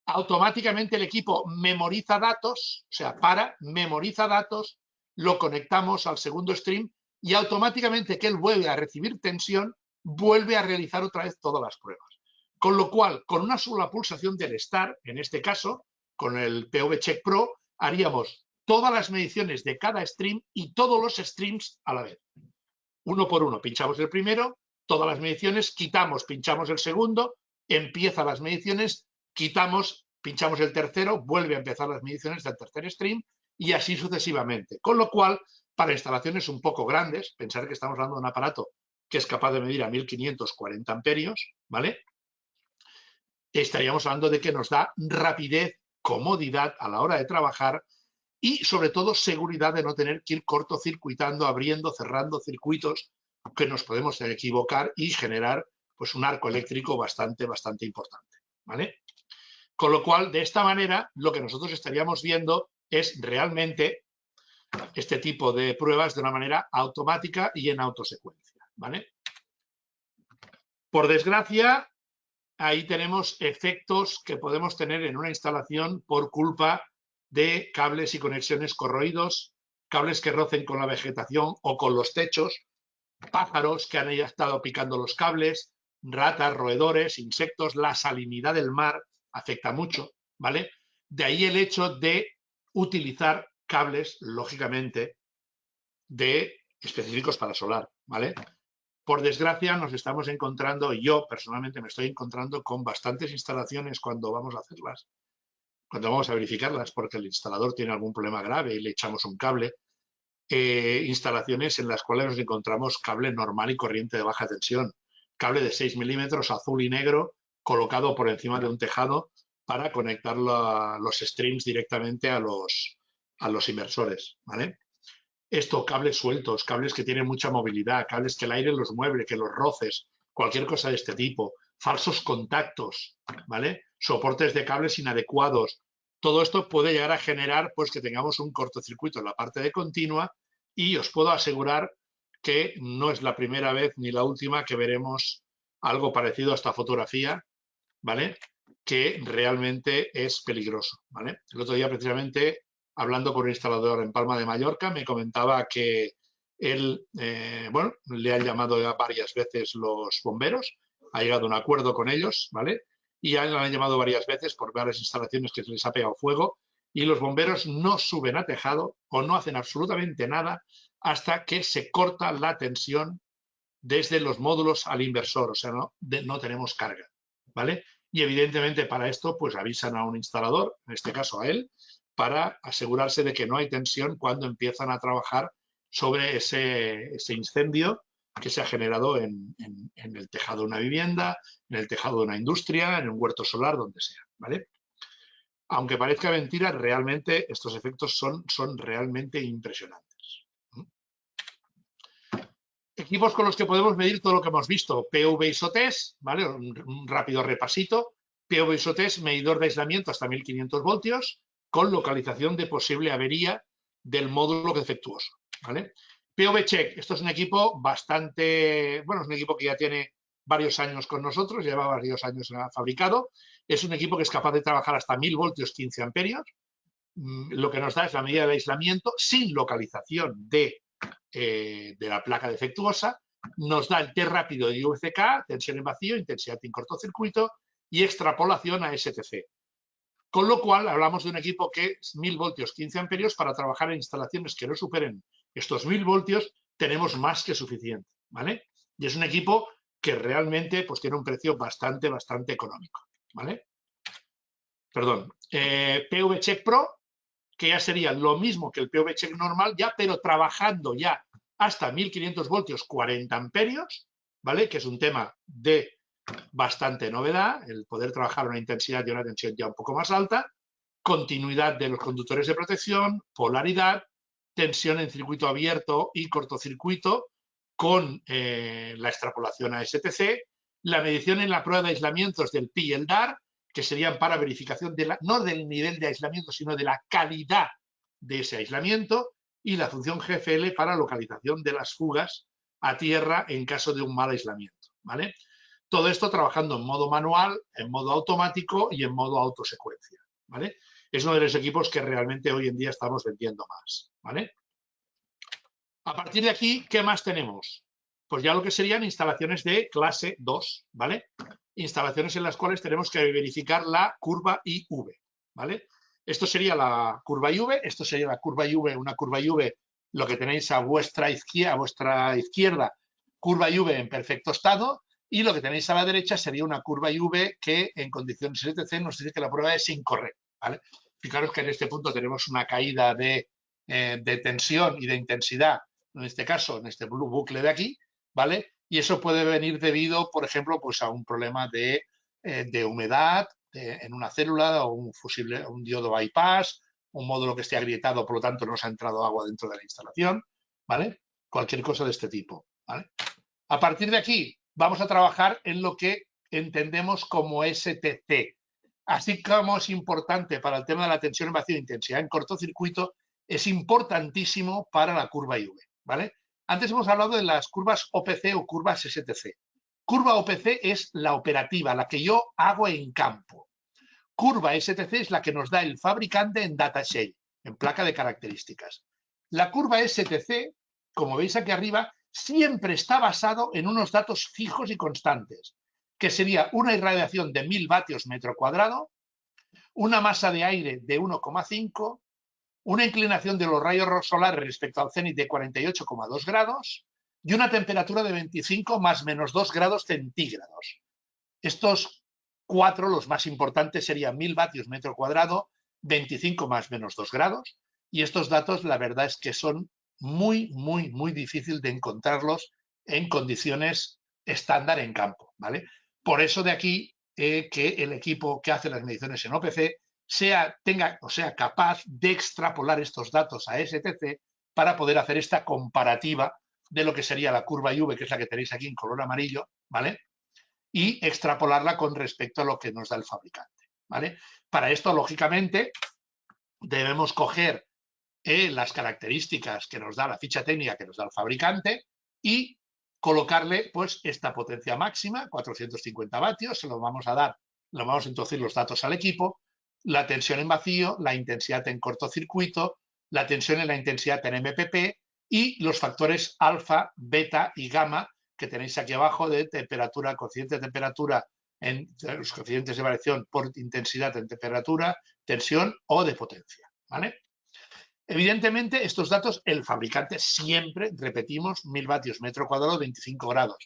automáticamente el equipo memoriza datos, o sea, memoriza datos, lo conectamos al segundo stream y automáticamente que él vuelve a recibir tensión, vuelve a realizar otra vez todas las pruebas. Con lo cual, con una sola pulsación del Start, en este caso, con el PV-Check Pro, haríamos todas las mediciones de cada stream y todos los streams a la vez. Uno por uno, pinchamos el primero, todas las mediciones, quitamos, pinchamos el segundo, empieza las mediciones, quitamos, pinchamos el tercero, vuelve a empezar las mediciones del tercer stream y así sucesivamente. Con lo cual, para instalaciones un poco grandes, pensar que estamos hablando de un aparato que es capaz de medir a 1540 amperios, ¿vale? Estaríamos hablando de que nos da rapidez, comodidad a la hora de trabajar y, sobre todo, seguridad de no tener que ir cortocircuitando, abriendo, cerrando circuitos que nos podemos equivocar y generar pues, un arco eléctrico bastante importante, ¿vale? Con lo cual, de esta manera, lo que nosotros estaríamos viendo es realmente este tipo de pruebas de una manera automática y en autosecuencia, ¿vale? Por desgracia, ahí tenemos efectos que podemos tener en una instalación por culpa de cables y conexiones corroídos, cables que rocen con la vegetación o con los techos, pájaros que han estado picando los cables, ratas, roedores, insectos, la salinidad del mar afecta mucho, ¿vale? De ahí el hecho de utilizar cables, lógicamente, específicos para solar, ¿vale? Por desgracia nos estamos encontrando, yo personalmente me estoy encontrando con bastantes instalaciones cuando vamos a hacerlas, cuando vamos a verificarlas porque el instalador tiene algún problema grave y le echamos un cable, instalaciones en las cuales nos encontramos cable normal y corriente de baja tensión, cable de 6 milímetros azul y negro colocado por encima de un tejado para conectar los streams directamente a los inversores, ¿vale? Esto, cables sueltos, cables que tienen mucha movilidad, cables que el aire los mueve, que los roces, cualquier cosa de este tipo, falsos contactos, ¿vale? Soportes de cables inadecuados. Todo esto puede llegar a generar pues, que tengamos un cortocircuito en la parte de continua y os puedo asegurar que no es la primera vez ni la última que veremos algo parecido a esta fotografía, ¿vale? Que realmente es peligroso, ¿vale? El otro día precisamente hablando con un instalador en Palma de Mallorca, me comentaba que él, bueno, le han llamado ya varias veces los bomberos, ha llegado a un acuerdo con ellos, ¿vale? Y le han llamado varias veces por varias instalaciones que se les ha pegado fuego y los bomberos no suben a tejado o no hacen absolutamente nada hasta que se corta la tensión desde los módulos al inversor, o sea, no tenemos carga, ¿vale? Y evidentemente para esto pues avisan a un instalador, en este caso a él, para asegurarse de que no hay tensión cuando empiezan a trabajar sobre ese incendio que se ha generado en el tejado de una vivienda, en el tejado de una industria, en un huerto solar, donde sea, ¿vale? Aunque parezca mentira, realmente estos efectos son realmente impresionantes. Equipos con los que podemos medir todo lo que hemos visto. PV ISOTEST, ¿vale? Un rápido repasito. PV ISOTEST, medidor de aislamiento hasta 1500 voltios, con localización de posible avería del módulo defectuoso, ¿vale? PV Check, esto es un equipo bastante, bueno, es un equipo que ya tiene varios años con nosotros, lleva varios años fabricado. Es un equipo que es capaz de trabajar hasta 1000 voltios, 15 amperios. Lo que nos da es la medida de aislamiento sin localización de la placa defectuosa, nos da el test rápido de VCK, tensión en vacío, intensidad en cortocircuito y extrapolación a STC. Con lo cual, hablamos de un equipo que es 1000 voltios, 15 amperios, para trabajar en instalaciones que no superen estos 1000 voltios, tenemos más que suficiente, ¿vale? Y es un equipo que realmente pues, tiene un precio bastante económico, ¿vale? Perdón. PV Check Pro, que ya sería lo mismo que el PV Check normal, ya, pero trabajando ya hasta 1500 voltios, 40 amperios, ¿vale? Que es un tema de bastante novedad, el poder trabajar una intensidad y una tensión ya un poco más alta, continuidad de los conductores de protección, polaridad, tensión en circuito abierto y cortocircuito con la extrapolación a STC, la medición en la prueba de aislamientos del PI y el DAR, que serían para verificación no del nivel de aislamiento, sino de la calidad de ese aislamiento, y la función GFL para localización de las fugas a tierra en caso de un mal aislamiento, ¿vale? Todo esto trabajando en modo manual, en modo automático y en modo autosecuencia, ¿vale? Es uno de los equipos que realmente hoy en día estamos vendiendo más, ¿vale? A partir de aquí, ¿qué más tenemos? Pues ya lo que serían instalaciones de clase 2, ¿vale? Instalaciones en las cuales tenemos que verificar la curva IV, ¿vale? Esto sería la curva IV, esto sería la curva IV, una curva IV, lo que tenéis a vuestra izquierda, curva IV en perfecto estado, y lo que tenéis a la derecha sería una curva IV que en condiciones STC nos dice que la prueba es incorrecta, ¿vale? Fijaros que en este punto tenemos una caída de tensión y de intensidad, en este caso, en este bucle de aquí, ¿vale? Y eso puede venir debido, por ejemplo, pues a un problema de humedad en una célula o un diodo bypass, un módulo que esté agrietado, por lo tanto no se ha entrado agua dentro de la instalación, ¿vale? Cualquier cosa de este tipo, ¿vale? A partir de aquí vamos a trabajar en lo que entendemos como STC. Así como es importante para el tema de la tensión en vacío e intensidad en cortocircuito, es importantísimo para la curva IV, ¿vale? Antes hemos hablado de las curvas OPC o curvas STC. Curva OPC es la operativa, la que yo hago en campo. Curva STC es la que nos da el fabricante en datasheet, en placa de características. La curva STC, como veis aquí arriba, siempre está basado en unos datos fijos y constantes, que sería una irradiación de 1000 vatios metro cuadrado, una masa de aire de 1,5, una inclinación de los rayos solares respecto al cenit de 48,2 grados y una temperatura de 25 más menos 2 grados centígrados. Estos cuatro, los más importantes, serían 1000 vatios metro cuadrado, 25 más menos 2 grados, y estos datos la verdad es que son muy difícil de encontrarlos en condiciones estándar en campo, ¿vale? Por eso de aquí que el equipo que hace las mediciones en OPC sea capaz de extrapolar estos datos a STC para poder hacer esta comparativa de lo que sería la curva IV, que es la que tenéis aquí en color amarillo, ¿vale? Y extrapolarla con respecto a lo que nos da el fabricante, ¿vale? Para esto, lógicamente, debemos coger las características que nos da la ficha técnica que nos da el fabricante y colocarle pues esta potencia máxima, 450 vatios, se lo vamos a dar, le vamos a introducir los datos al equipo, la tensión en vacío, la intensidad en cortocircuito, la tensión en la intensidad en MPP y los factores alfa, beta y gamma que tenéis aquí abajo de temperatura, cociente de temperatura, en los coeficientes de variación por intensidad en temperatura, tensión o de potencia, ¿vale? Evidentemente, estos datos, el fabricante siempre, repetimos, 1000 vatios metro cuadrado, 25 grados.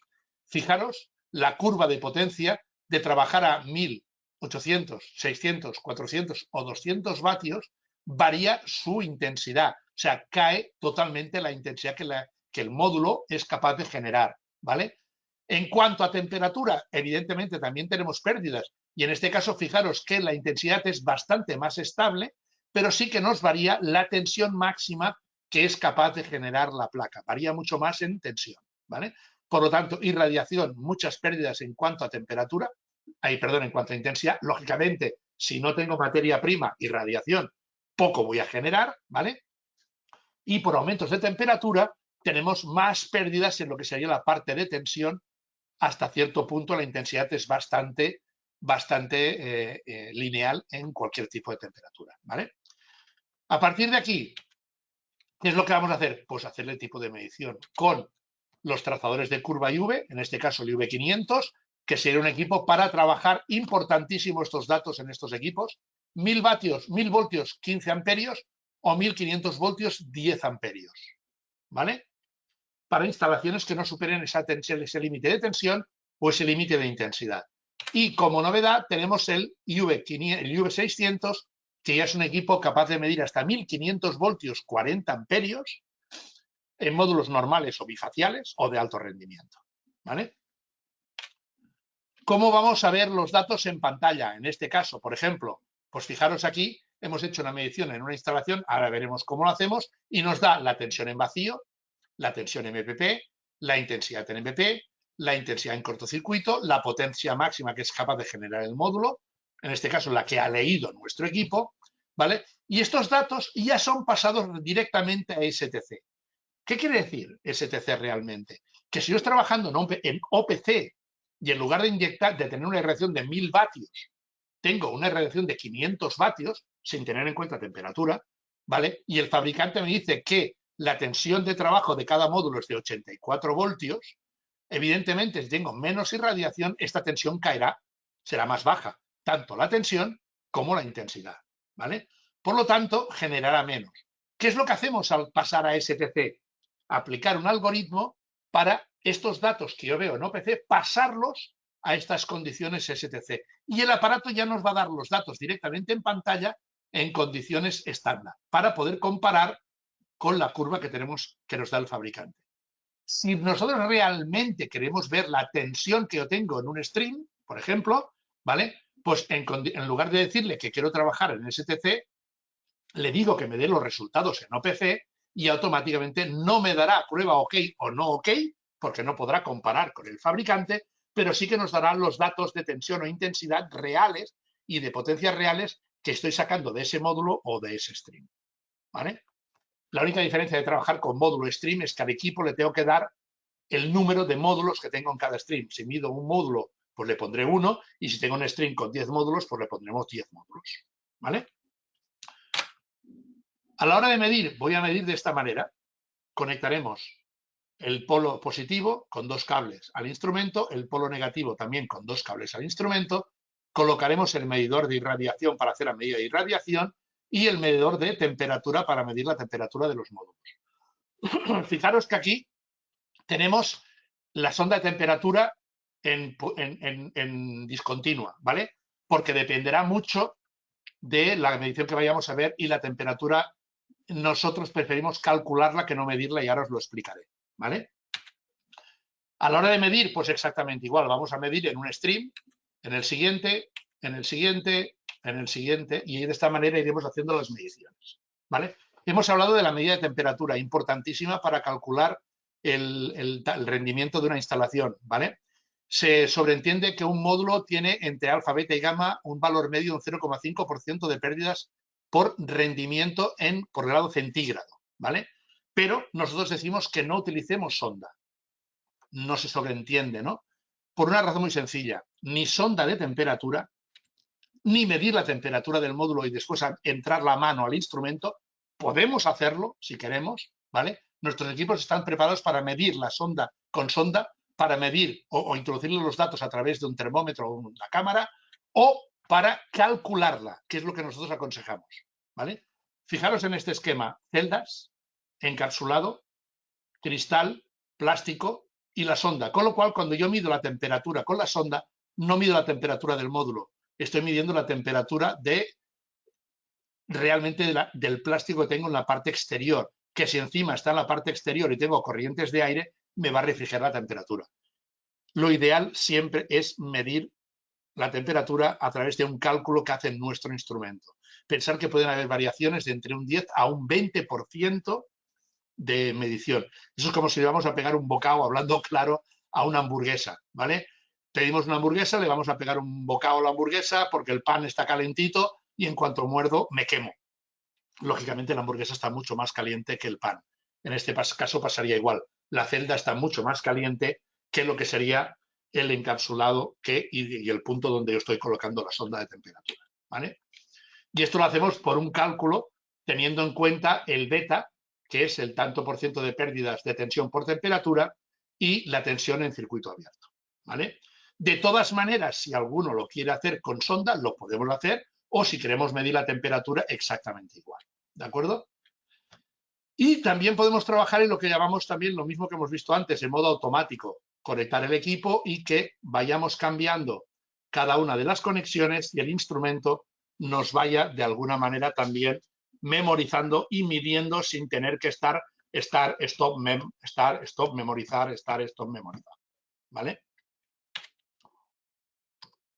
Fijaros la curva de potencia de trabajar a 1000, 800, 600, 400 o 200 vatios, varía su intensidad. O sea, cae totalmente la intensidad que el módulo es capaz de generar, ¿vale? En cuanto a temperatura, evidentemente también tenemos pérdidas. Y en este caso, fijaros que la intensidad es bastante más estable, pero sí que nos varía la tensión máxima que es capaz de generar la placa. Varía mucho más en tensión, ¿vale? Por lo tanto, irradiación, muchas pérdidas en cuanto a temperatura, en cuanto a intensidad. Lógicamente, si no tengo materia prima, irradiación, poco voy a generar, ¿vale? Y por aumentos de temperatura, tenemos más pérdidas en lo que sería la parte de tensión. Hasta cierto punto la intensidad es bastante lineal en cualquier tipo de temperatura, ¿vale? A partir de aquí, ¿qué es lo que vamos a hacer? Pues hacerle tipo de medición con los trazadores de curva IV, en este caso el IV500, que sería un equipo para trabajar importantísimo estos datos en estos equipos. 1000 vatios, 1000 voltios, 15 amperios o 1500 voltios, 10 amperios, ¿vale? Para instalaciones que no superen esa tensión, ese límite de tensión o ese límite de intensidad. Y como novedad tenemos el IV600, que ya es un equipo capaz de medir hasta 1500 voltios, 40 amperios, en módulos normales o bifaciales o de alto rendimiento, ¿vale? ¿Cómo vamos a ver los datos en pantalla? En este caso, por ejemplo, pues fijaros aquí, hemos hecho una medición en una instalación, ahora veremos cómo lo hacemos, y nos da la tensión en vacío, la tensión en MPP, la intensidad en MPP, la intensidad en cortocircuito, la potencia máxima que es capaz de generar el módulo, en este caso la que ha leído nuestro equipo, ¿vale? Y estos datos ya son pasados directamente a STC. ¿Qué quiere decir STC realmente? Que si yo estoy trabajando en OPC y en lugar de tener una irradiación de 1000 vatios, tengo una irradiación de 500 vatios, sin tener en cuenta temperatura, ¿vale? Y el fabricante me dice que la tensión de trabajo de cada módulo es de 84 voltios, evidentemente, si tengo menos irradiación, esta tensión caerá, será más baja, tanto la tensión como la intensidad, ¿vale? Por lo tanto, generará menos. ¿Qué es lo que hacemos al pasar a STC? Aplicar un algoritmo para estos datos que yo veo en OPC, pasarlos a estas condiciones STC. Y el aparato ya nos va a dar los datos directamente en pantalla en condiciones estándar, para poder comparar con la curva que tenemos que nos da el fabricante. Si nosotros realmente queremos ver la tensión que yo tengo en un stream, por ejemplo, ¿vale? Pues en lugar de decirle que quiero trabajar en STC, le digo que me dé los resultados en OPC y automáticamente no me dará prueba OK o no OK, porque no podrá comparar con el fabricante, pero sí que nos dará los datos de tensión o intensidad reales y de potencias reales que estoy sacando de ese módulo o de ese stream, ¿vale? La única diferencia de trabajar con módulo stream es que al equipo le tengo que dar el número de módulos que tengo en cada stream. Si mido un módulo, pues le pondré 1, y si tengo un stream con 10 módulos, pues le pondremos 10 módulos, ¿vale? A la hora de medir, voy a medir de esta manera. Conectaremos el polo positivo con 2 cables al instrumento, el polo negativo también con 2 cables al instrumento, colocaremos el medidor de irradiación para hacer la medida de irradiación y el medidor de temperatura para medir la temperatura de los módulos. Fijaros que aquí tenemos la sonda de temperatura en discontinua, ¿vale? Porque dependerá mucho de la medición que vayamos a ver y la temperatura. Nosotros preferimos calcularla que no medirla y ahora os lo explicaré, ¿vale? A la hora de medir, pues exactamente igual. Vamos a medir en un stream, en el siguiente, en el siguiente, en el siguiente, y de esta manera iremos haciendo las mediciones, ¿vale? Hemos hablado de la medida de temperatura, importantísima para calcular el rendimiento de una instalación, ¿vale? Se sobreentiende que un módulo tiene entre alfa, beta y gamma un valor medio de un 0,5% de pérdidas por rendimiento por grado centígrado, ¿vale? Pero nosotros decimos que no utilicemos sonda. No se sobreentiende, ¿no? Por una razón muy sencilla. Ni sonda de temperatura, ni medir la temperatura del módulo y después entrar la mano al instrumento. Podemos hacerlo si queremos, ¿vale? Nuestros equipos están preparados para medir la sonda con sonda, para medir o introducirle los datos a través de un termómetro o una cámara, o para calcularla, que es lo que nosotros aconsejamos, ¿vale? Fijaros en este esquema: celdas, encapsulado, cristal, plástico y la sonda. Con lo cual, cuando yo mido la temperatura con la sonda, no mido la temperatura del módulo, estoy midiendo la temperatura realmente del plástico que tengo en la parte exterior, que si encima está en la parte exterior y tengo corrientes de aire, me va a refrigerar la temperatura. Lo ideal siempre es medir la temperatura a través de un cálculo que hace nuestro instrumento. Pensar que pueden haber variaciones de entre un 10 a un 20% de medición. Eso es como si le vamos a pegar un bocado, hablando claro, a una hamburguesa, ¿vale? Pedimos una hamburguesa, le vamos a pegar un bocado a la hamburguesa porque el pan está calentito y en cuanto muerdo me quemo. Lógicamente la hamburguesa está mucho más caliente que el pan. En este caso pasaría igual. La celda está mucho más caliente que lo que sería el encapsulado y el punto donde yo estoy colocando la sonda de temperatura, ¿vale? Y esto lo hacemos por un cálculo teniendo en cuenta el beta, que es el tanto por ciento de pérdidas de tensión por temperatura, y la tensión en circuito abierto, ¿vale? De todas maneras, si alguno lo quiere hacer con sonda, lo podemos hacer, o si queremos medir la temperatura, exactamente igual, ¿de acuerdo? Y también podemos trabajar en lo que llamamos también lo mismo que hemos visto antes, en modo automático, conectar el equipo y que vayamos cambiando cada una de las conexiones y el instrumento nos vaya de alguna manera también memorizando y midiendo sin tener que estar stop, memorizar, stop, memorizar, ¿vale?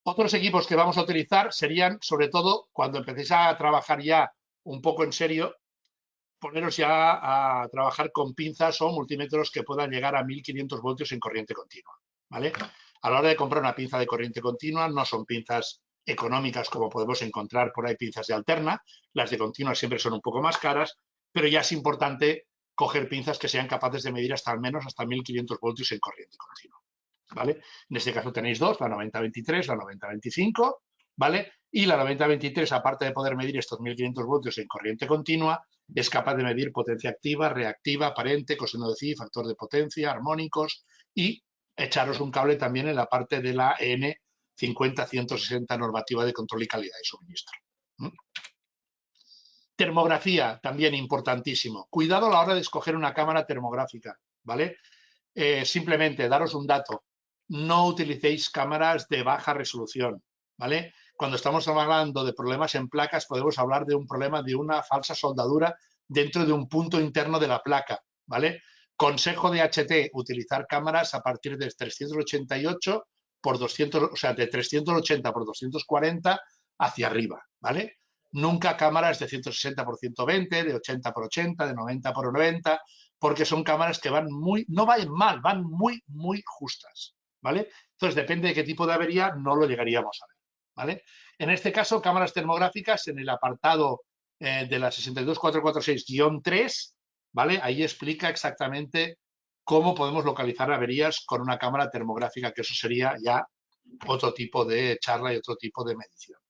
Otros equipos que vamos a utilizar serían, sobre todo, cuando empecéis a trabajar ya un poco en serio, poneros ya a trabajar con pinzas o multímetros que puedan llegar a 1500 voltios en corriente continua, ¿vale? A la hora de comprar una pinza de corriente continua no son pinzas económicas como podemos encontrar por ahí pinzas de alterna, las de continua siempre son un poco más caras, pero ya es importante coger pinzas que sean capaces de medir hasta al menos hasta 1500 voltios en corriente continua, ¿vale? En este caso tenéis dos, la 9023, la 9025, ¿vale? Y la 9023, aparte de poder medir estos 1500 voltios en corriente continua, es capaz de medir potencia activa, reactiva, aparente, coseno de phi, factor de potencia, armónicos y echaros un cable también en la parte de la EN 50160 normativa de control y calidad de suministro. Termografía, también importantísimo. Cuidado a la hora de escoger una cámara termográfica, ¿vale? Simplemente daros un dato. No utilicéis cámaras de baja resolución, ¿vale? Cuando estamos hablando de problemas en placas, podemos hablar de un problema de una falsa soldadura dentro de un punto interno de la placa, ¿vale? Consejo de HT, utilizar cámaras a partir de 388 por 200, o sea, de 380 por 240 hacia arriba, ¿vale? Nunca cámaras de 160 por 120, de 80 por 80, de 90 por 90, porque son cámaras que van no van mal, van muy, muy justas, ¿vale? Entonces, depende de qué tipo de avería, no lo llegaríamos a ver, ¿vale? En este caso, cámaras termográficas, en el apartado de la 62446-3, ¿vale? Ahí explica exactamente cómo podemos localizar averías con una cámara termográfica, que eso sería ya otro tipo de charla y otro tipo de medición.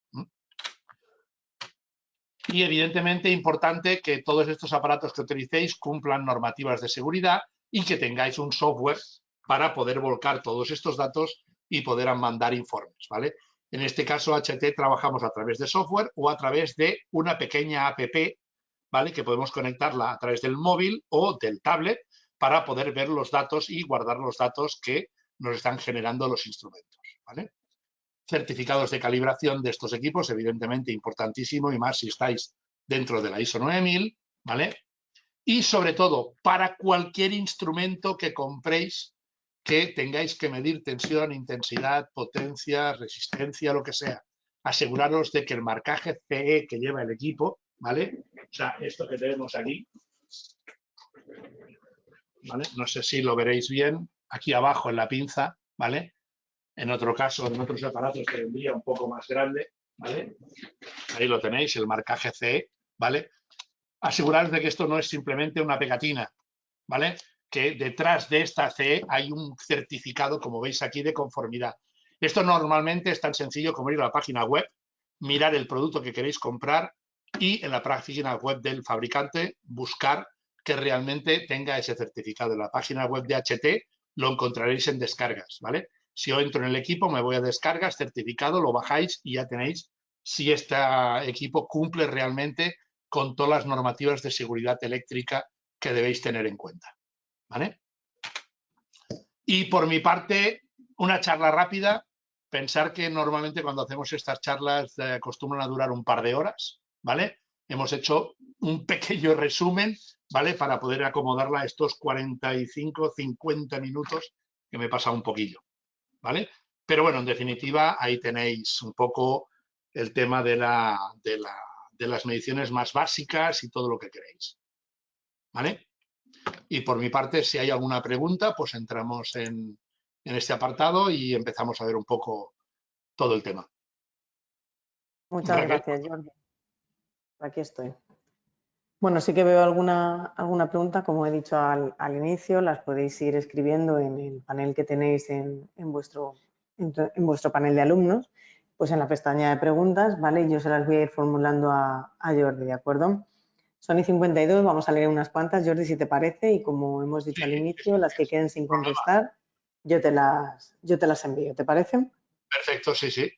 Y evidentemente importante que todos estos aparatos que utilicéis cumplan normativas de seguridad y que tengáis un software para poder volcar todos estos datos y poder mandar informes, ¿vale? En este caso, HT trabajamos a través de software o a través de una pequeña app, ¿vale? Que podemos conectarla a través del móvil o del tablet para poder ver los datos y guardar los datos que nos están generando los instrumentos, ¿vale? Certificados de calibración de estos equipos, evidentemente importantísimo, y más si estáis dentro de la ISO 9000, ¿vale? Y sobre todo, para cualquier instrumento que compréis que tengáis que medir tensión, intensidad, potencia, resistencia, lo que sea, aseguraros de que el marcaje CE que lleva el equipo, ¿vale? O sea, esto que tenemos aquí, ¿vale? No sé si lo veréis bien, aquí abajo en la pinza, ¿vale? En otro caso, en otros aparatos que vendría un poco más grande, ¿vale? Ahí lo tenéis, el marcaje CE, ¿vale? Aseguraros de que esto no es simplemente una pegatina, ¿vale? Que detrás de esta CE hay un certificado, como veis aquí, de conformidad. Esto normalmente es tan sencillo como ir a la página web, mirar el producto que queréis comprar y en la página web del fabricante buscar que realmente tenga ese certificado. En la página web de HT lo encontraréis en descargas, ¿vale? Si yo entro en el equipo, me voy a descargas, certificado, lo bajáis y ya tenéis si este equipo cumple realmente con todas las normativas de seguridad eléctrica que debéis tener en cuenta, ¿vale? Y por mi parte, una charla rápida pensar que normalmente cuando hacemos estas charlas acostumbran a durar un par de horas, ¿vale? Hemos hecho un pequeño resumen, ¿vale? Para poder acomodarla a estos 45, 50 minutos que me pasa un poquillo, ¿vale? Pero bueno, en definitiva, ahí tenéis un poco el tema de las mediciones más básicas y todo lo que queréis, ¿vale? Y por mi parte, si hay alguna pregunta, pues entramos en este apartado y empezamos a ver un poco todo el tema. Muchas Raquel. gracias, Jordi. Aquí estoy. Bueno, sí que veo alguna pregunta, como he dicho al inicio, las podéis ir escribiendo en el panel que tenéis en vuestro panel de alumnos, pues en la pestaña de preguntas, ¿vale? Yo se las voy a ir formulando a Jordi, ¿de acuerdo? Son y 52, vamos a leer unas cuantas, Jordi, si te parece, y como hemos dicho al inicio, las que queden sin contestar, yo te las envío, ¿te parece? Perfecto, sí, sí.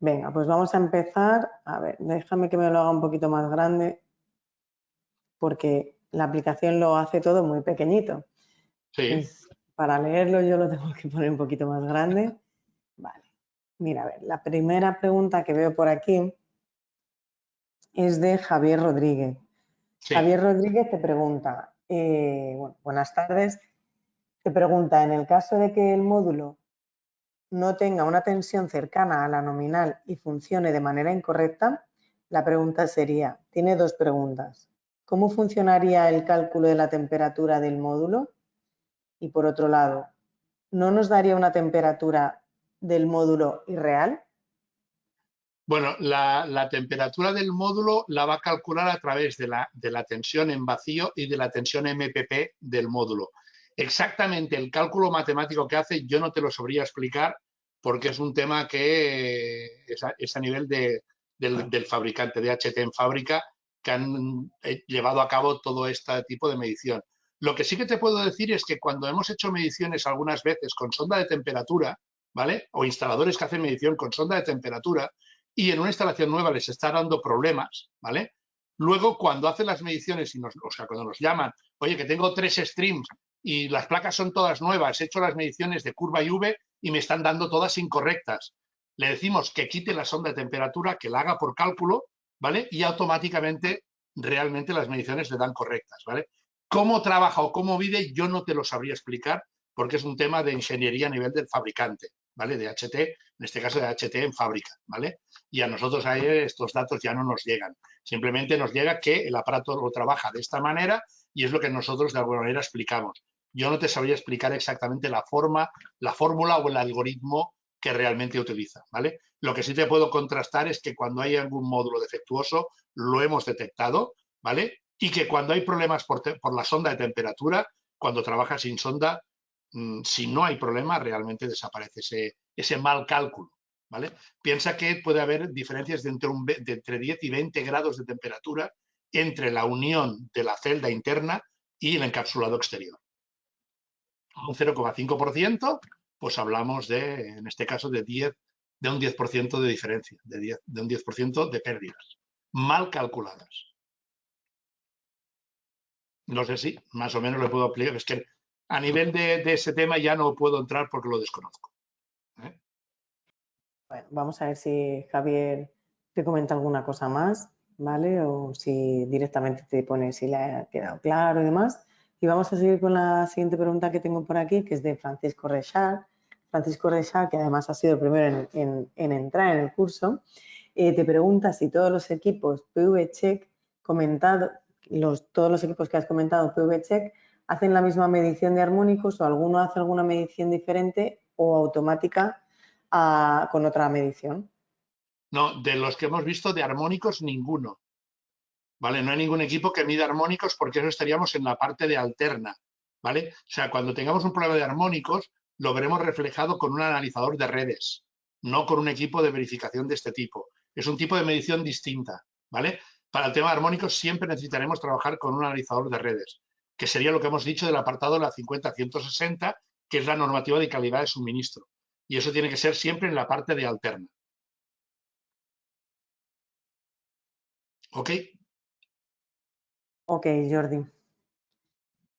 Venga, pues vamos a empezar. A ver, déjame que me lo haga un poquito más grande, porque la aplicación lo hace todo muy pequeñito. Sí. Entonces, para leerlo yo lo tengo que poner un poquito más grande. Vale. Mira, a ver, la primera pregunta que veo por aquí es de Javier Rodríguez. Sí. Javier Rodríguez te pregunta, bueno, buenas tardes, te pregunta, en el caso de que el módulo no tenga una tensión cercana a la nominal y funcione de manera incorrecta, la pregunta sería, tiene dos preguntas. ¿Cómo funcionaría el cálculo de la temperatura del módulo? Y por otro lado, ¿no nos daría una temperatura del módulo irreal? Bueno, la temperatura del módulo la va a calcular a través de la tensión en vacío y de la tensión MPP del módulo. Exactamente el cálculo matemático que hace yo no te lo sabría explicar porque es un tema que es a nivel del fabricante de HT en fábrica que han llevado a cabo todo este tipo de medición. Lo que sí que te puedo decir es que cuando hemos hecho mediciones algunas veces con sonda de temperatura, ¿vale? O instaladores que hacen medición con sonda de temperatura, y en una instalación nueva les está dando problemas, ¿vale? Luego, cuando hacen las mediciones y cuando nos llaman, oye, que tengo 3 streams y las placas son todas nuevas, he hecho las mediciones de curva y V y me están dando todas incorrectas. Le decimos que quite la sonda de temperatura, que la haga por cálculo, ¿vale? Y automáticamente realmente las mediciones le dan correctas, ¿vale? Cómo trabaja o cómo vive, yo no te lo sabría explicar porque es un tema de ingeniería a nivel del fabricante, ¿vale? De HT, en este caso de HT en fábrica, ¿vale? Y a nosotros ahí estos datos ya no nos llegan. Simplemente nos llega que el aparato lo trabaja de esta manera y es lo que nosotros de alguna manera explicamos. Yo no te sabría explicar exactamente la forma, la fórmula o el algoritmo que realmente utiliza, ¿vale? Lo que sí te puedo contrastar es que cuando hay algún módulo defectuoso lo hemos detectado, ¿vale? Y que cuando hay problemas por la sonda de temperatura, cuando trabaja sin sonda, si no hay problema, realmente desaparece ese mal cálculo, ¿vale? Piensa que puede haber diferencias de entre 10 y 20 grados de temperatura entre la unión de la celda interna y el encapsulado exterior. A un 0,5%, pues hablamos en este caso, de un 10% de diferencia, de un 10% de pérdidas, mal calculadas. No sé si más o menos lo puedo aplicar, es que a nivel de ese tema ya no puedo entrar porque lo desconozco. Bueno, vamos a ver si Javier te comenta alguna cosa más, ¿vale? O si directamente te pone si le ha quedado claro y demás. Y vamos a seguir con la siguiente pregunta que tengo por aquí, que es de Francisco Reixac. Francisco Reixac, que además ha sido el primero en entrar en el curso, te pregunta si todos los equipos PV-Check todos los equipos que has comentado PV-Check hacen la misma medición de armónicos o alguno hace alguna medición diferente o automática con otra medición. No, de los que hemos visto de armónicos, ninguno. ¿Vale? No hay ningún equipo que mida armónicos porque eso estaríamos en la parte de alterna, ¿vale? O sea, cuando tengamos un problema de armónicos, lo veremos reflejado con un analizador de redes, no con un equipo de verificación de este tipo. Es un tipo de medición distinta, ¿vale? Para el tema de armónicos siempre necesitaremos trabajar con un analizador de redes, que sería lo que hemos dicho del apartado de la 50-160, que es la normativa de calidad de suministro. Y eso tiene que ser siempre en la parte de alterna. ¿Ok? Ok, Jordi.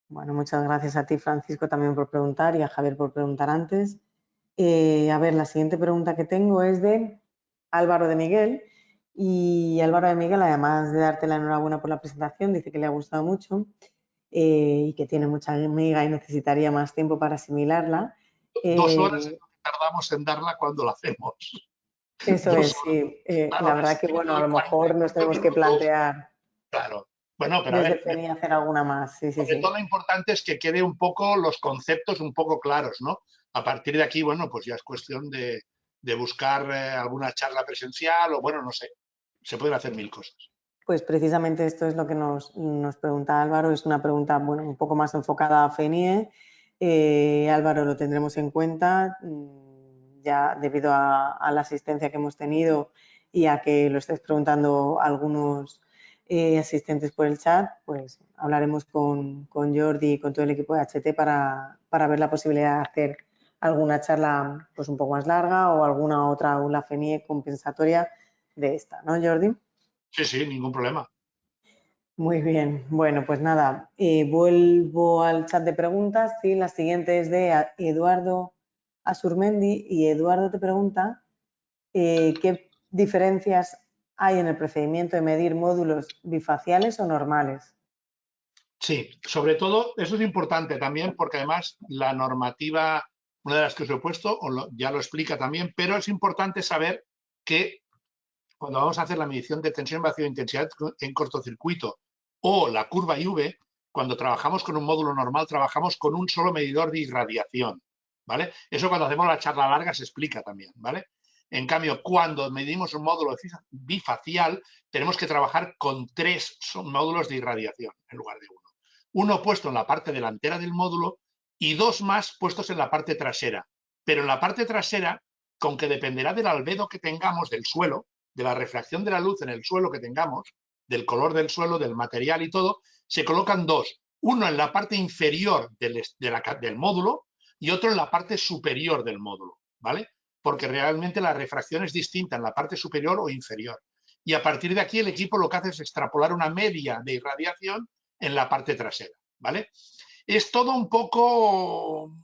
Bueno, muchas gracias a ti, Francisco, también por preguntar y a Javier por preguntar antes. A ver, la siguiente pregunta que tengo es de Álvaro de Miguel. Y Álvaro de Miguel, además de darte la enhorabuena por la presentación, dice que le ha gustado mucho y que tiene mucha amiga y necesitaría más tiempo para asimilarla. 2 horas es lo que tardamos en darla cuando la hacemos. Eso 2 es, horas. sí. La Claro, verdad que, si le bueno, a doy lo mejor nos 45 tenemos que minutos, plantear claro. Bueno, pero a desde ver, FENI hacer alguna más. Sí, sí, sobre sí. todo lo importante es que quede un poco los conceptos un poco claros, ¿no? A partir de aquí, bueno, pues ya es cuestión de buscar alguna charla presencial o, bueno, no sé, se pueden hacer 1000 cosas. Pues precisamente esto es lo que nos pregunta Álvaro. Es una pregunta, bueno, un poco más enfocada a FENIE. Álvaro, lo tendremos en cuenta ya debido a la asistencia que hemos tenido y a que lo estés preguntando algunos asistentes por el chat, pues hablaremos con Jordi y con todo el equipo de HT para ver la posibilidad de hacer alguna charla pues un poco más larga o alguna otra aula FENIE compensatoria de esta, ¿no, Jordi? Sí, sí, ningún problema. Muy bien, bueno, pues nada, vuelvo al chat de preguntas. Sí, la siguiente es de Eduardo Asurmendi y Eduardo te pregunta qué diferencias hay en el procedimiento de medir módulos bifaciales o normales. Sí, sobre todo, eso es importante también porque además la normativa, una de las que os he puesto, ya lo explica también, pero es importante saber que cuando vamos a hacer la medición de tensión vacío de intensidad en cortocircuito o la curva IV, cuando trabajamos con un módulo normal, trabajamos con un solo medidor de irradiación, ¿vale? Eso cuando hacemos la charla larga se explica también, ¿vale? En cambio, cuando medimos un módulo bifacial, tenemos que trabajar con 3 módulos de irradiación en lugar de uno. Uno puesto en la parte delantera del módulo y 2 más puestos en la parte trasera. Pero en la parte trasera, con que dependerá del albedo que tengamos del suelo, de la refracción de la luz en el suelo que tengamos, del color del suelo, del material y todo, se colocan 2. Uno en la parte inferior del módulo y otro en la parte superior del módulo, ¿vale? Porque realmente la refracción es distinta en la parte superior o inferior. Y a partir de aquí el equipo lo que hace es extrapolar una media de irradiación en la parte trasera, ¿vale? Es todo un poco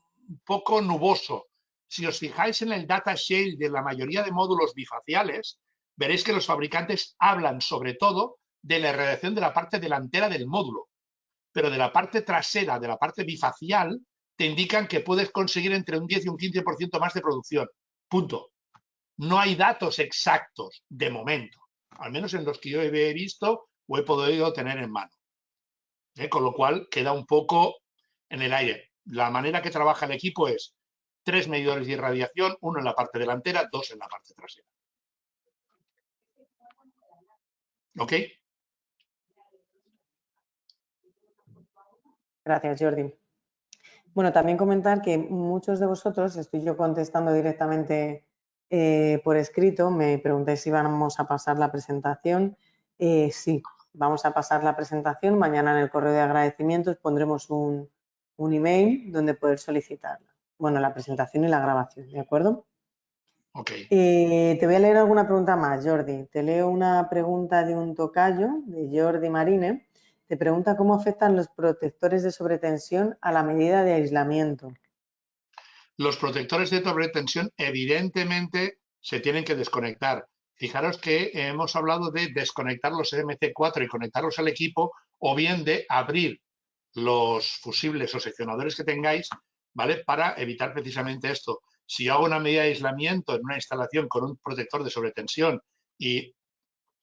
nuboso. Si os fijáis en el datasheet de la mayoría de módulos bifaciales, veréis que los fabricantes hablan sobre todo de la irradiación de la parte delantera del módulo, pero de la parte trasera, de la parte bifacial, te indican que puedes conseguir entre un 10 y un 15% más de producción. Punto. No hay datos exactos de momento, al menos en los que yo he visto o he podido tener en mano. Con lo cual queda un poco en el aire. La manera que trabaja el equipo es 3 medidores de irradiación, uno en la parte delantera, 2 en la parte trasera. ¿Ok? Gracias, Jordi. Bueno, también comentar que muchos de vosotros, estoy yo contestando directamente por escrito, me preguntáis si vamos a pasar la presentación. Sí, vamos a pasar la presentación. Mañana en el correo de agradecimientos pondremos un email donde poder solicitarla. Bueno, la presentación y la grabación, ¿de acuerdo? Ok. Te voy a leer alguna pregunta más, Jordi. Te leo una pregunta de un tocayo, de Jordi Marine. Te pregunta cómo afectan los protectores de sobretensión a la medida de aislamiento. Los protectores de sobretensión evidentemente se tienen que desconectar. Fijaros que hemos hablado de desconectar los MC4 y conectarlos al equipo o bien de abrir los fusibles o seccionadores que tengáis, ¿vale? Para evitar precisamente esto. Si yo hago una medida de aislamiento en una instalación con un protector de sobretensión y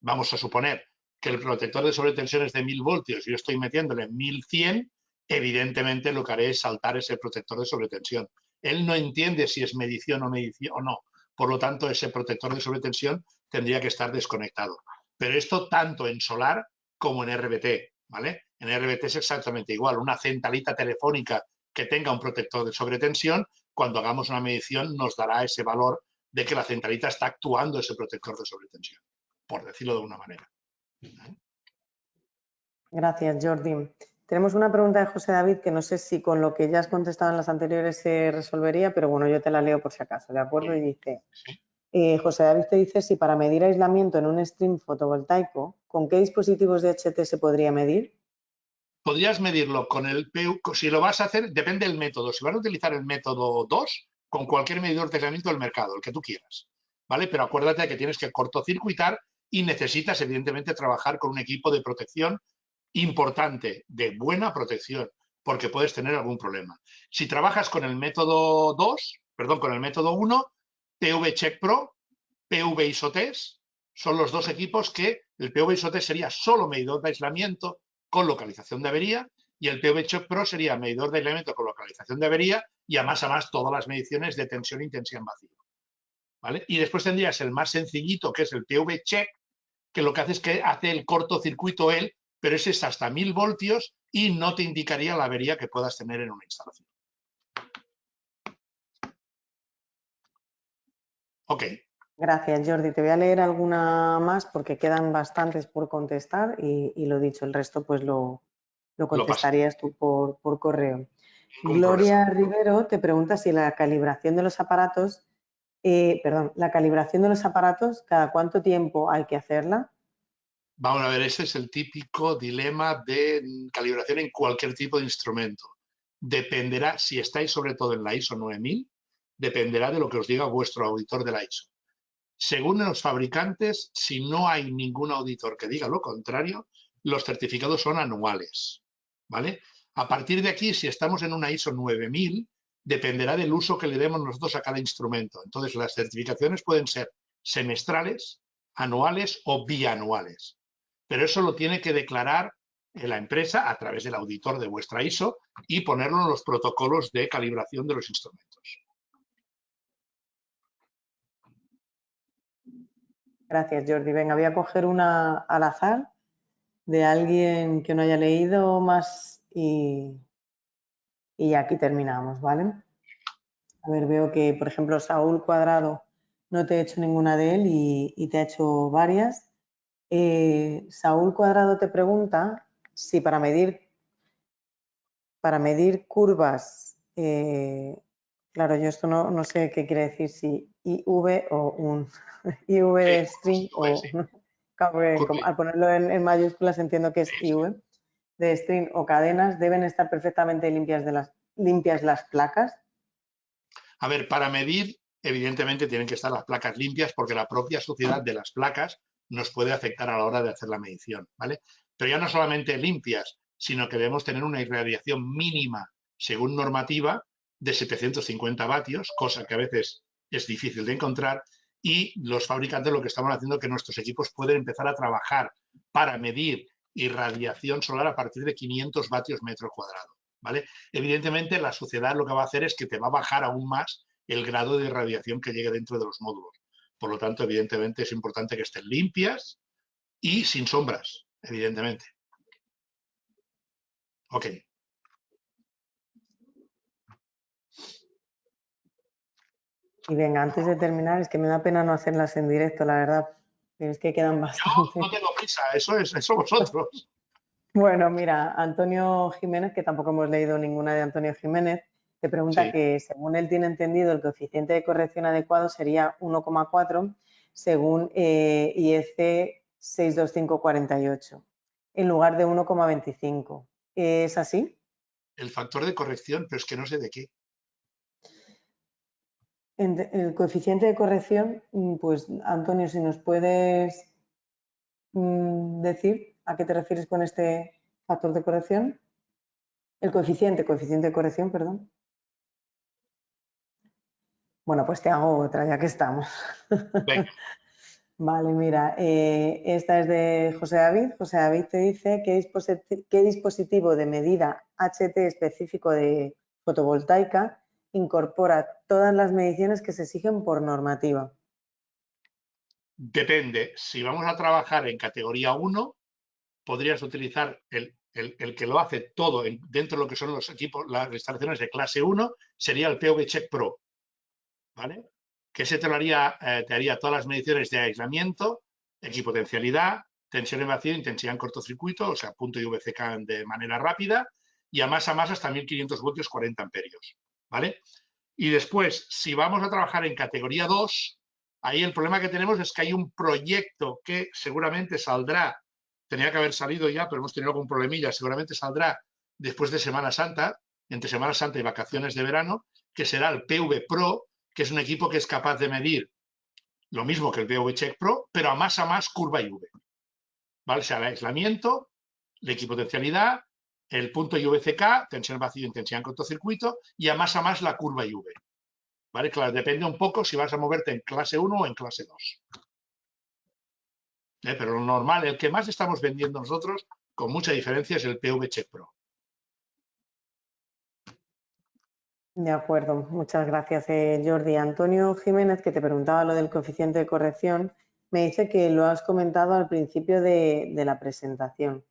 vamos a suponer que el protector de sobretensión es de 1000 voltios y yo estoy metiéndole 1100, evidentemente lo que haré es saltar ese protector de sobretensión. Él no entiende si es medición o no. Por lo tanto, ese protector de sobretensión tendría que estar desconectado. Pero esto tanto en solar como en RBT, ¿vale? En RBT es exactamente igual. Una centralita telefónica que tenga un protector de sobretensión, cuando hagamos una medición nos dará ese valor de que la centralita está actuando ese protector de sobretensión, por decirlo de alguna manera. Gracias, Jordi. Tenemos una pregunta de José David que no sé si con lo que ya has contestado en las anteriores se resolvería, pero bueno, yo te la leo por si acaso, ¿de acuerdo? Y dice, José David te dice si para medir aislamiento en un stream fotovoltaico, ¿con qué dispositivos de HT se podría medir? Podrías medirlo con el PU, si lo vas a hacer, depende del método. Si vas a utilizar el método 2, con cualquier medidor de aislamiento del mercado, el que tú quieras, ¿vale? Pero acuérdate de que tienes que cortocircuitar y necesitas, evidentemente, trabajar con un equipo de protección importante, de buena protección, porque puedes tener algún problema. Si trabajas con el método 2, perdón, con el método 1, PV Check Pro, PV ISOTEST, son los dos equipos que el PV ISOTEST sería solo medidor de aislamiento con localización de avería y el PV Check Pro sería medidor de aislamiento con localización de avería y a más todas las mediciones de tensión e intensidad en vacío. ¿Vale? Y después tendrías el más sencillito, que es el PV Check, que lo que hace es que hace el cortocircuito él, pero ese es hasta 1000 voltios y no te indicaría la avería que puedas tener en una instalación. Ok. Gracias, Jordi. Te voy a leer alguna más porque quedan bastantes por contestar y lo dicho, el resto pues lo contestarías tú por correo. Ningún Gloria problema. Rivero te pregunta si la calibración de los aparatos, ¿cada cuánto tiempo hay que hacerla? Vamos a ver, ese es el típico dilema de calibración en cualquier tipo de instrumento. Dependerá, si estáis sobre todo en la ISO 9000, dependerá de lo que os diga vuestro auditor de la ISO. Según los fabricantes, si no hay ningún auditor que diga lo contrario, los certificados son anuales, ¿vale? A partir de aquí, si estamos en una ISO 9000, dependerá del uso que le demos nosotros a cada instrumento. Entonces, las certificaciones pueden ser semestrales, anuales o bianuales. Pero eso lo tiene que declarar la empresa a través del auditor de vuestra ISO y ponerlo en los protocolos de calibración de los instrumentos. Gracias, Jordi. Venga, voy a coger una al azar de alguien que no haya leído más y aquí terminamos, ¿vale? A ver, veo que, por ejemplo, Saúl Cuadrado no te he hecho ninguna de él y te ha hecho varias. Saúl Cuadrado te pregunta si para medir curvas, claro, yo esto no sé qué quiere decir, si IV o un IV Sí, de string o... sí. Al ponerlo en mayúsculas entiendo que es IV de string o cadenas, deben estar perfectamente limpias las placas. A ver, para medir, evidentemente tienen que estar las placas limpias porque la propia suciedad de las placas nos puede afectar a la hora de hacer la medición, ¿vale? Pero ya no solamente limpias, sino que debemos tener una irradiación mínima, según normativa, de 750 vatios, cosa que a veces es difícil de encontrar, y los fabricantes lo que estamos haciendo es que nuestros equipos pueden empezar a trabajar para medir irradiación solar a partir de 500 vatios metro cuadrado, ¿vale? Evidentemente, la suciedad lo que va a hacer es que te va a bajar aún más el grado de irradiación que llegue dentro de los módulos. Por lo tanto, evidentemente, es importante que estén limpias y sin sombras, evidentemente. Ok. Y venga, antes de terminar, es que me da pena no hacerlas en directo, la verdad, pero es que quedan bastante. No tengo prisa, eso vosotros. Bueno, mira, Antonio Jiménez, que tampoco hemos leído ninguna de Antonio Jiménez, te pregunta Sí. que según él tiene entendido el coeficiente de corrección adecuado sería 1,4 según IEC 62548 en lugar de 1,25. ¿Es así? El factor de corrección, pero es que no sé de qué. El coeficiente de corrección, pues Antonio, si nos puedes decir a qué te refieres con este factor de corrección. El coeficiente de corrección, perdón. Bueno, pues te hago otra, ya que estamos. Venga. Vale, mira, esta es de José David. José David te dice qué dispositivo de medida HT específico de fotovoltaica incorpora todas las mediciones que se exigen por normativa. Depende. Si vamos a trabajar en categoría 1, podrías utilizar el que lo hace todo dentro de lo que son los equipos, las instalaciones de clase 1, sería el PV Check Pro, ¿vale? Que ese te haría todas las mediciones de aislamiento, equipotencialidad, tensión en vacío, intensidad en cortocircuito, o sea, punto y VCK de manera rápida, y a más hasta 1500 voltios, 40 amperios, ¿vale? Y después, si vamos a trabajar en categoría 2, ahí el problema que tenemos es que hay un proyecto que seguramente saldrá, tenía que haber salido ya, pero hemos tenido algún problemilla, seguramente saldrá después de Semana Santa, entre Semana Santa y vacaciones de verano, que será el PV Pro, que es un equipo que es capaz de medir lo mismo que el PV Check Pro, pero a más curva y V. ¿Vale? O sea, el aislamiento, la equipotencialidad, el punto IVCK, tensión vacío, intensidad en cortocircuito, y a más la curva IV. ¿Vale? Claro, depende un poco si vas a moverte en clase 1 o en clase 2. Pero lo normal, el que más estamos vendiendo nosotros, con mucha diferencia, es el PV Check Pro. De acuerdo, muchas gracias, Jordi. Antonio Jiménez, que te preguntaba lo del coeficiente de corrección, me dice que lo has comentado al principio de la presentación,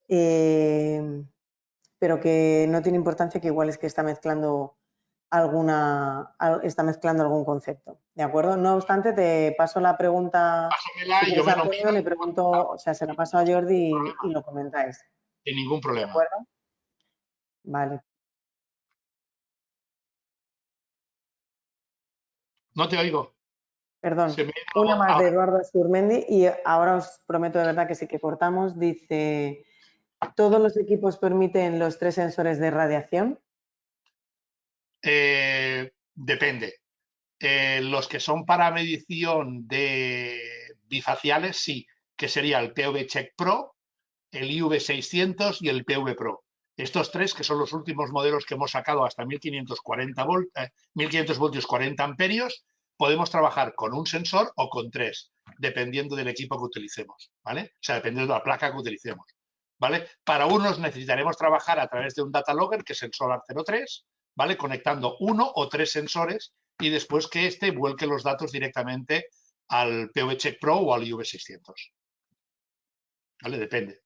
pero que no tiene importancia, que igual es que está mezclando algún concepto, ¿de acuerdo? No obstante, te paso la pregunta, Pásamela si y yo quieres, me lo Antonio, miro. le pregunto, o sea, se la paso a Jordi y lo comentáis, Sin ningún ¿de problema. acuerdo? Vale. No te oigo. Perdón, Se me ha ido la una voz. más de Ahora. Eduardo Asturmendi y ahora os prometo de verdad que sí que cortamos. Dice, ¿todos los equipos permiten los 3 sensores de radiación? Depende. Los que son para medición de bifaciales, sí, que sería el PV Check Pro, el IV600 y el PV Pro. Estos tres, que son los últimos modelos que hemos sacado hasta 1500 voltios 40 amperios, podemos trabajar con un sensor o con tres, dependiendo del equipo que utilicemos, ¿vale? O sea, dependiendo de la placa que utilicemos, ¿vale? Para unos necesitaremos trabajar a través de un data logger, que es el Solar 03, ¿vale? Conectando uno o tres sensores y después que este vuelque los datos directamente al PV Check Pro o al IV600. ¿Vale? Depende.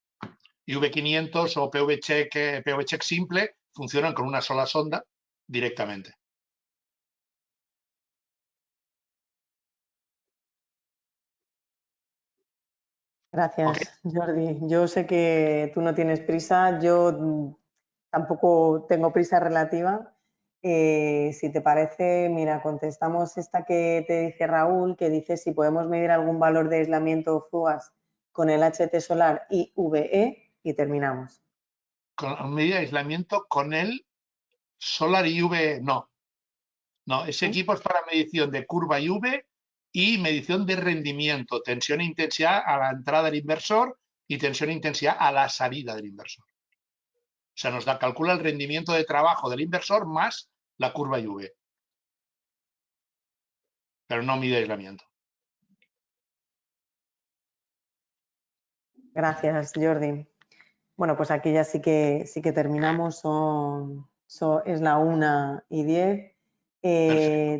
IV500 o PV Check simple funcionan con una sola sonda directamente. Gracias, ¿Okay? Jordi. Yo sé que tú no tienes prisa, yo tampoco tengo prisa relativa. Si te parece, mira, contestamos esta que te dice Raúl, que dice si podemos medir algún valor de aislamiento FUGAS con el HT solar y VE y terminamos. Con medida de aislamiento con el Solar IV, no. No, ese equipo es para medición de curva IV y medición de rendimiento, tensión e intensidad a la entrada del inversor y tensión e intensidad a la salida del inversor. O sea, nos calcula el rendimiento de trabajo del inversor más la curva IV. Pero no mide aislamiento. Gracias, Jordi. Bueno, pues aquí ya sí que terminamos. Es la 1:10.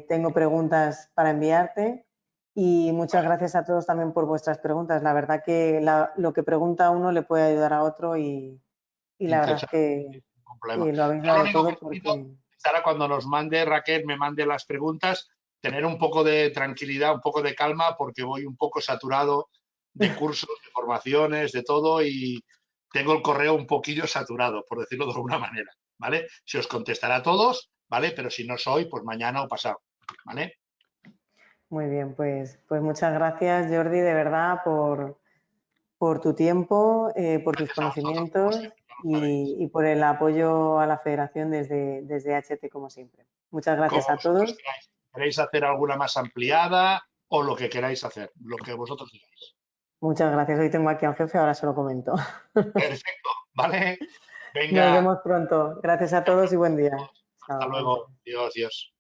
Tengo preguntas para enviarte y muchas gracias a todos también por vuestras preguntas. La verdad que lo que pregunta uno le puede ayudar a otro y la verdad es que lo habéis Yo lo dado único todo que pido porque... es ahora cuando nos mande Raquel, me mande las preguntas, tener un poco de tranquilidad, un poco de calma, porque voy un poco saturado de cursos, de formaciones, de todo, y tengo el correo un poquillo saturado, por decirlo de alguna manera, ¿vale? Se os contestará a todos, ¿vale? Pero si no soy, pues mañana o pasado, ¿vale? Muy bien, pues muchas gracias, Jordi, de verdad, por tu tiempo, por tus Gracias a vosotros, como conocimientos siempre, ya lo sabéis. y por el apoyo a la federación desde HT, como siempre. Muchas Como gracias a vosotros todos. queráis. ¿Queréis hacer alguna más ampliada o lo que queráis hacer? Lo que vosotros digáis. Muchas gracias. Hoy tengo aquí a un jefe, ahora se lo comento. Perfecto, ¿vale? Nos Venga, vemos pronto. Gracias a todos y buen día. hasta Chao. luego. Dios, Dios.